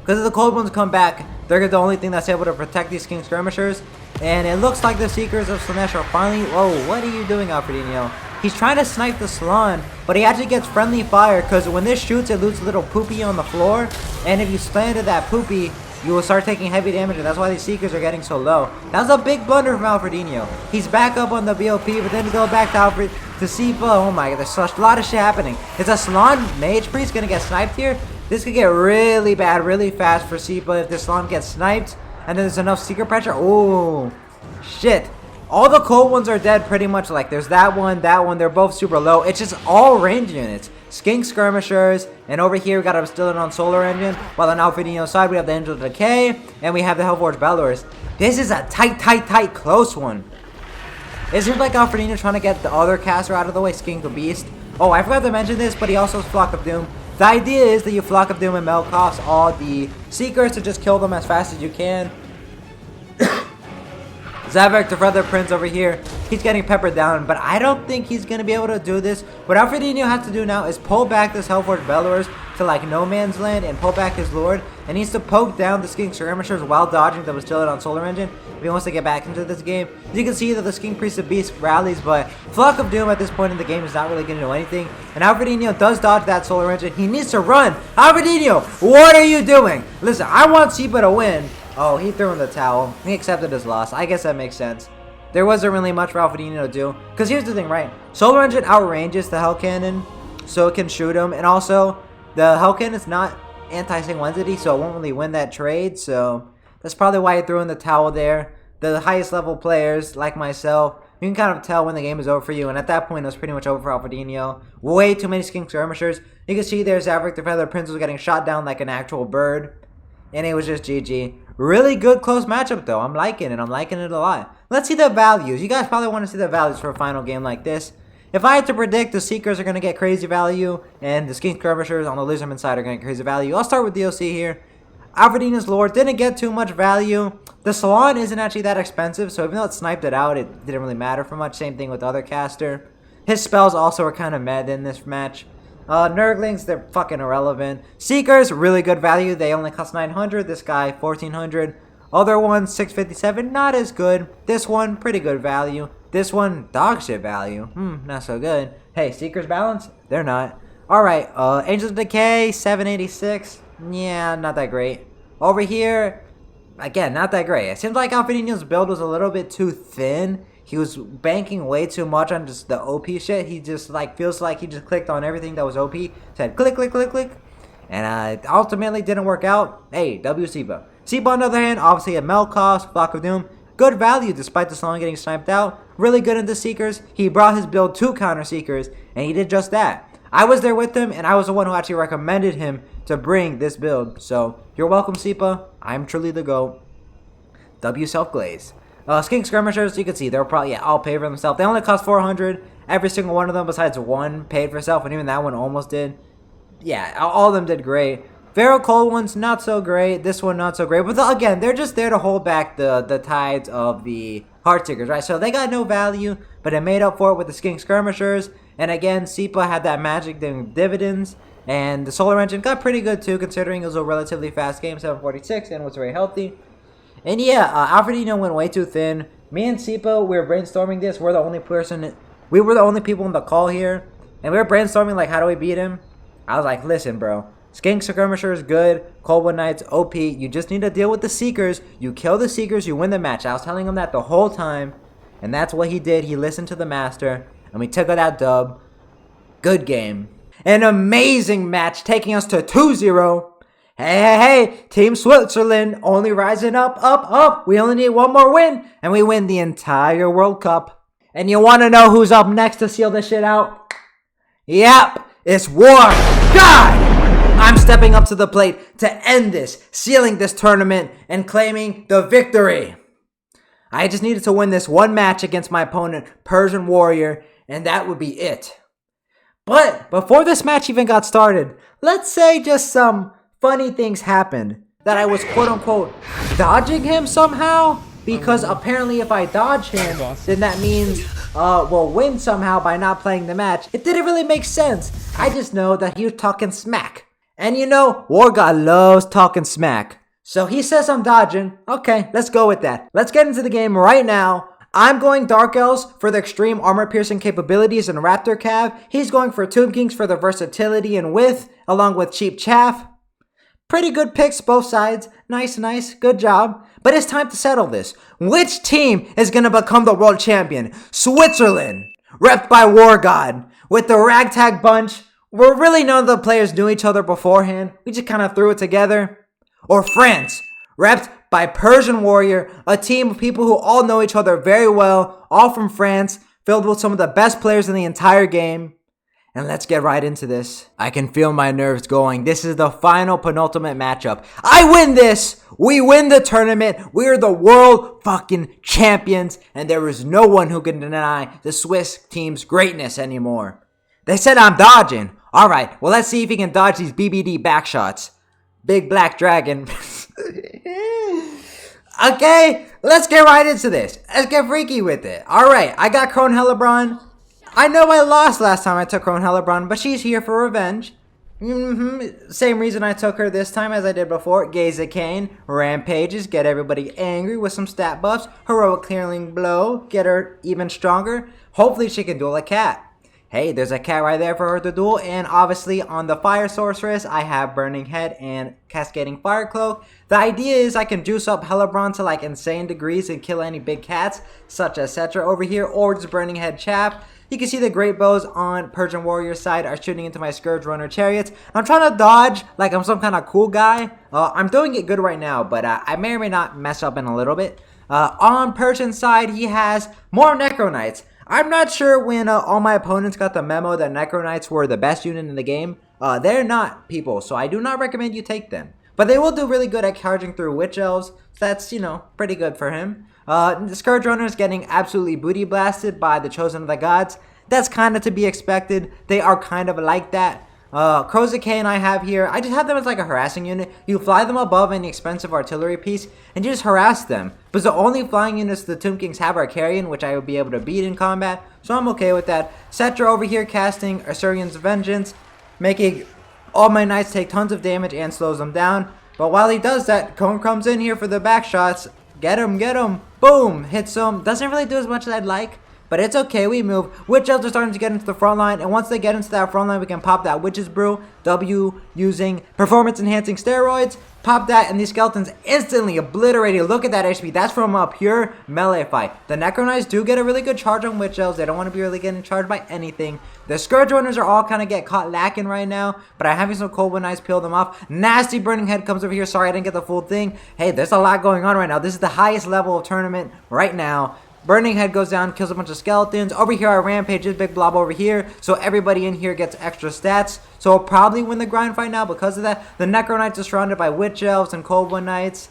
Because if the Cold Ones come back, they're the only thing that's able to protect these King Skirmishers. And it looks like the Seekers of Slanesh are finally... Whoa, what are you doing, Alfredinho? He's trying to snipe the Slan, but he actually gets friendly fire because when this shoots, it loots a little poopy on the floor. And if you slam into that poopy, you will start taking heavy damage, and that's why these Seekers are getting so low. That was a big blunder from Alfredinho. He's back up on the BOP, but then to go back to Sipa. Oh my god, there's such a lot of shit happening. Is a Slan Mage Priest gonna get sniped here? This could get really bad, really fast for Sipa if this Slan gets sniped, and then there's enough Seeker pressure. Oh, shit. All the Cold Ones are dead pretty much. Like, there's that one, they're both super low. It's just all range units. Skink Skirmishers, and over here we got a Still on Solar Engine. While on Alfredinho's side, we have the Angel of Decay, and we have the Hellforged Bellowers. This is a tight, close one. It seems like Alfredinho trying to get the other caster out of the way, Skink the Beast. Oh, I forgot to mention this, but he also has Flock of Doom. The idea is that you Flock of Doom and Mel cost all the Seekers to just kill them as fast as you can. Zavek, the Feather Prince over here, he's getting peppered down, but I don't think he's going to be able to do this. What Alfredinho has to do now is pull back this Hellforged Bellowers to like no man's land and pull back his Lord, and he needs to poke down the Skink Skirmishers while dodging the Bastilled on Solar Engine if he wants to get back into this game. As you can see that the Skink Priest of Beast rallies, but Flock of Doom at this point in the game is not really going to do anything, and Alfredinho does dodge that Solar Engine. He needs to run. Alfredinho, what are you doing? Listen, I want Sipa to win. Oh, he threw in the towel. He accepted his loss. I guess that makes sense. There wasn't really much for Alfredinho to do. Because here's the thing, right? Solar Engine outranges the Hell Cannon, so it can shoot him. And also, the Hell Cannon is not anti-single entity, so it won't really win that trade. So that's probably why he threw in the towel there. The highest level players, like myself, you can kind of tell when the game is over for you. And at that point, it was pretty much over for Alfredinho. Way too many Skink Skirmishers. You can see there's Zavek the Feather Prince was getting shot down like an actual bird. And it was just GG. Really good close matchup though. I'm liking it. I'm liking it a lot. Let's see the values. You guys probably want to see the values for a final game like this. If I had to predict, the Seekers are going to get crazy value, and the Skink Skirmishers on the Lizardman side are going to get crazy value. I'll start with DLC here. Alfredinho's Lord didn't get too much value. The Salon isn't actually that expensive, so even though it sniped it out, it didn't really matter for much. Same thing with the other caster. His spells also are kind of mad in this match. Nurglings, they're fucking irrelevant. Seekers, really good value. They only cost 900. This guy, 1400. Other ones, 657. Not as good. This one, pretty good value. This one, dog shit value. Not so good. Hey, Seekers balance? They're not. Alright, Angels of Decay, 786. Yeah, not that great. Over here, again, not that great. It seems like Alfredinho's build was a little bit too thin. He was banking way too much on just the OP shit. He just like feels like he just clicked on everything that was OP. Said click, click, click, click. And ultimately didn't work out. Hey, W Sipa. Sipa on the other hand, obviously a Mel cost, Flock of Doom. Good value despite the Salon getting sniped out. Really good into Seekers. He brought his build to counter Seekers, and he did just that. I was there with him, and I was the one who actually recommended him to bring this build. So, you're welcome, Sipa. I'm truly the GOAT. W Self Glaze. Skink Skirmishers, you can see they're probably all pay for themselves. They only cost 400. Every single one of them besides one paid for itself, and even that one almost did. Yeah, all of them did great. Pharaoh Cold one's not so great. This one not so great. But again, they're just there to hold back the tides of the Heartseekers, right? So they got no value, but it made up for it with the Skink Skirmishers. And again, SEPA had that magic doing dividends. And the Solar Engine got pretty good too, considering it was a relatively fast game, 746, and was very healthy. And yeah, Alfredino went way too thin. Me and SEPA, we were brainstorming this. We were the only people in the call here. And we were brainstorming, like, how do we beat him? I was like, listen, bro. Skink Skirmisher is good. Cold One Knight's OP. You just need to deal with the Seekers. You kill the Seekers, you win the match. I was telling him that the whole time. And that's what he did. He listened to the master. And we took out that dub. Good game. An amazing match, taking us to 2-0. Hey, Team Switzerland only rising up. We only need one more win, and we win the entire World Cup. And you want to know who's up next to seal this shit out? Yep, it's Wargod! I'm stepping up to the plate to end this, sealing this tournament, and claiming the victory. I just needed to win this one match against my opponent, Persian Warrior, and that would be it. But before this match even got started, let's say just some funny things happened. That I was quote-unquote dodging him somehow. Because apparently if I dodge him, then that means we'll win somehow by not playing the match. It didn't really make sense. I just know that he was talking smack. And you know, Wargod loves talking smack. So he says I'm dodging. Okay, let's go with that. Let's get into the game right now. I'm going Dark Elves for the extreme armor-piercing capabilities and Raptor Cav. He's going for Tomb Kings for the versatility and width, along with Cheap Chaff. Pretty good picks, both sides. Nice, good job. But it's time to settle this. Which team is going to become the world champion? Switzerland, repped by Wargod, with the ragtag bunch, where really none of the players knew each other beforehand. We just kind of threw it together. Or France, repped by Persian Warrior, a team of people who all know each other very well, all from France, filled with some of the best players in the entire game. And let's get right into this. I can feel my nerves going. This is the final penultimate matchup. I win this! We win the tournament. We are the world fucking champions. And there is no one who can deny the Swiss team's greatness anymore. They said I'm dodging. Alright, well let's see if he can dodge these BBD backshots. Big Black Dragon. Okay, let's get right into this. Let's get freaky with it. Alright, I got Crone Hellebron. I know I lost last time I took Crone Hellebron, but she's here for revenge. Same reason I took her this time as I did before. Gaze of Cain, Rampages, get everybody angry with some stat buffs. Heroic Clearing Blow, get her even stronger. Hopefully she can duel a cat. Hey, there's a cat right there for her to duel. And obviously on the Fire Sorceress, I have Burning Head and Cascading Fire Cloak. The idea is I can juice up Hellebron to like insane degrees and kill any big cats, such as Cetra over here, or just Burning Head Chap. You can see the Great Bows on Persian Warrior's side are shooting into my Scourge Runner Chariots. I'm trying to dodge like I'm some kind of cool guy. I'm doing it good right now, but I may or may not mess up in a little bit. On Persian's side, he has more Necro Knights. I'm not sure when all my opponents got the memo that Necro Knights were the best unit in the game. They're not, people, so I do not recommend you take them. But they will do really good at charging through Witch Elves. So that's, you know, pretty good for him. The Scourge Runner is getting absolutely booty blasted by the Chosen of the Gods. That's kind of to be expected. They are kind of like that. Crows of Cain I have here. I just have them as like a harassing unit. You fly them above any expensive artillery piece and you just harass them. But the only flying units the Tomb Kings have are Carrion, which I will be able to beat in combat. So I'm okay with that. Cetra over here casting Asuryan's Vengeance, making all my knights take tons of damage and slows them down. But while he does that, Cone comes in here for the back shots. Get him. Boom. Hits him. Doesn't really do as much as I'd like. But it's okay, we move. Witch Elves are starting to get into the front line, and once they get into that front line, we can pop that Witch's Brew, W, using performance-enhancing steroids. Pop that, and these skeletons instantly obliterated. Look at that HP. That's from a pure melee fight. The Necro Knights do get a really good charge on Witch Elves. They don't want to be really getting charged by anything. The Scourge Runners are all kind of get caught lacking right now, but I'm having some Cold Wind Knights peel them off. Nasty Burning Head comes over here. Sorry, I didn't get the full thing. Hey, there's a lot going on right now. This is the highest level of tournament right now. Burning Head goes down, kills a bunch of skeletons. Over here, our Rampages, big blob over here. So everybody in here gets extra stats. So we'll probably win the grind fight now because of that. The Necro Knights are surrounded by Witch Elves and Cold Wind Knights.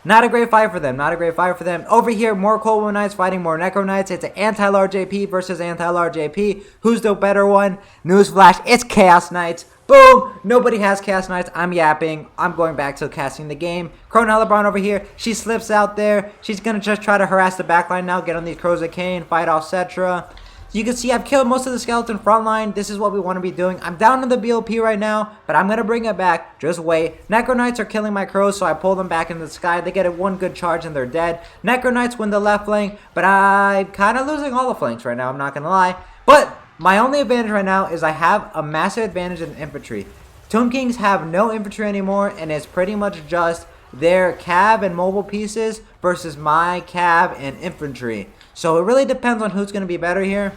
Not a great fight for them. Not a great fight for them. Over here, more Cold War Knights fighting more Necro Knights. It's an anti-large AP versus anti-large AP. Who's the better one? Newsflash, it's Chaos Knights. Boom! Nobody has Chaos Knights. I'm yapping. I'm going back to casting the game. Crone Hellebron over here. She slips out there. She's going to just try to harass the backline now. Get on these Crows of Cain. Fight off Cetra. You can see I've killed most of the skeleton front line. This is what we want to be doing. I'm down in the BOP right now, but I'm going to bring it back. Just wait. Necro Knights are killing my crows, so I pull them back into the sky. They get one good charge and they're dead. Necro Knights win the left flank, but I'm kind of losing all the flanks right now. I'm not going to lie. But my only advantage right now is I have a massive advantage in infantry. Tomb Kings have no infantry anymore, and it's pretty much just their cav and mobile pieces versus my cav and infantry. So it really depends on who's going to be better here.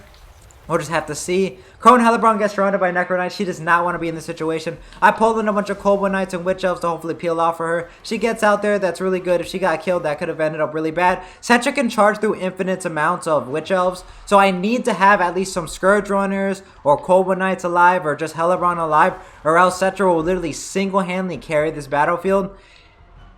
We'll just have to see. Crone Hellebron gets surrounded by Necro Knights. She does not want to be in this situation. I pulled in a bunch of Cold War Knights and Witch Elves to hopefully peel off for her. She gets out there. That's really good. If she got killed, that could have ended up really bad. Cetra can charge through infinite amounts of Witch Elves. So I need to have at least some Scourge Runners or Cold War Knights alive or just Hellebron alive, or else Cetra will literally single-handedly carry this battlefield.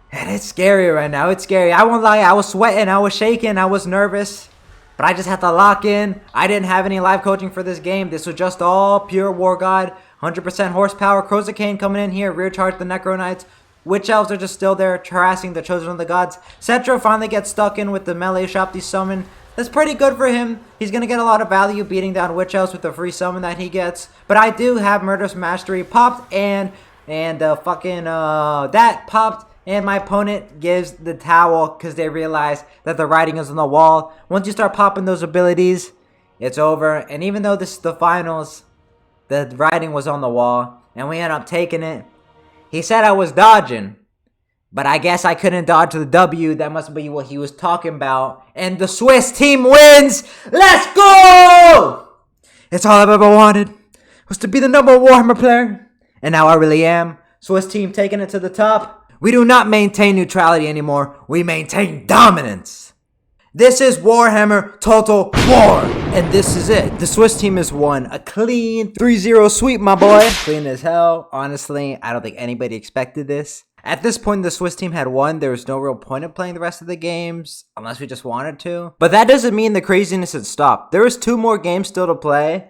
And it's scary right now. It's scary. I won't lie. I was sweating. I was shaking. I was nervous. But I just had to lock in. I didn't have any live coaching for this game. This was just all pure Wargod. 100% horsepower. Crows of Cain coming in here. Rear charge the Necro Knights. Witch Elves are just still there harassing the Chosen of the Gods. Cetra finally gets stuck in with the melee Shopti summon. That's pretty good for him. He's going to get a lot of value beating down Witch Elves with the free summon that he gets. But I do have Murderous Mastery popped and that popped. And my opponent gives the towel because they realize that the writing is on the wall. Once you start popping those abilities, it's over. And even though this is the finals, the writing was on the wall. And we ended up taking it. He said I was dodging. But I guess I couldn't dodge the W. That must be what he was talking about. And the Swiss team wins. Let's go! It's all I've ever wanted. Was to be the #1 Warhammer player. And now I really am. Swiss team taking it to the top. We do not maintain neutrality anymore. We maintain dominance. This is Warhammer Total War. And this is it. The Swiss team has won a clean 3-0 sweep, my boy. Clean as hell. Honestly, I don't think anybody expected this. At this point, the Swiss team had won. There was no real point of playing the rest of the games, unless we just wanted to. But that doesn't mean the craziness had stopped. There was 2 more games still to play.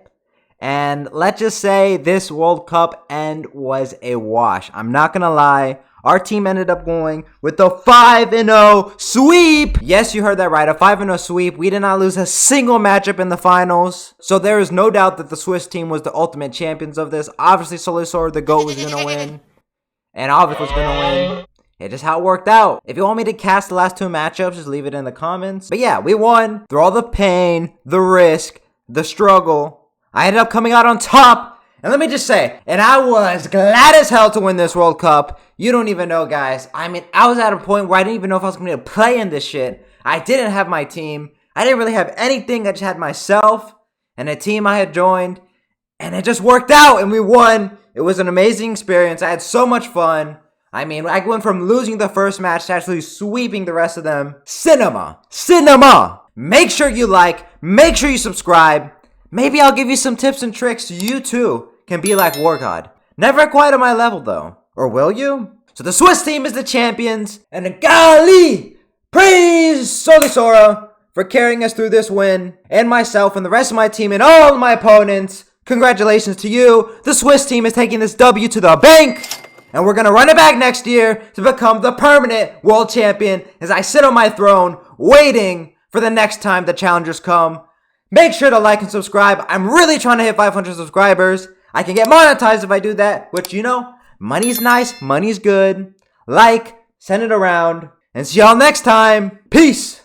And let's just say this World Cup end was a wash. I'm not going to lie. Our team ended up going with a 5-0 sweep. Yes, you heard that right. A 5-0 sweep. We did not lose a single matchup in the finals. So there is no doubt that the Swiss team was the ultimate champions of this. Obviously, Solisor, the GOAT, was going to win. And Alvik was going to win. It's just how it worked out. If you want me to cast the last 2 matchups, just leave it in the comments. But yeah, we won. Through all the pain, the risk, the struggle, I ended up coming out on top. And let me just say, and I was glad as hell to win this World Cup. You don't even know, guys. I mean, I was at a point where I didn't even know if I was going to play in this shit. I didn't have my team. I didn't really have anything. I just had myself and a team I had joined. And it just worked out, and we won. It was an amazing experience. I had so much fun. I mean, I went from losing the first match to actually sweeping the rest of them. Cinema. Cinema. Make sure you like. Make sure you subscribe. Maybe I'll give you some tips and tricks so you too can be like Wargod. Never quite on my level though. Or will you? So the Swiss team is the champions. And a golly! Praise Solisora for carrying us through this win. And myself and the rest of my team and all of my opponents. Congratulations to you. The Swiss team is taking this W to the bank. And we're going to run it back next year to become the permanent world champion as I sit on my throne waiting for the next time the challengers come. Make sure to like and subscribe. I'm really trying to hit 500 subscribers. I can get monetized if I do that, which, you know, money's nice, money's good. Like, send it around, and see y'all next time. Peace.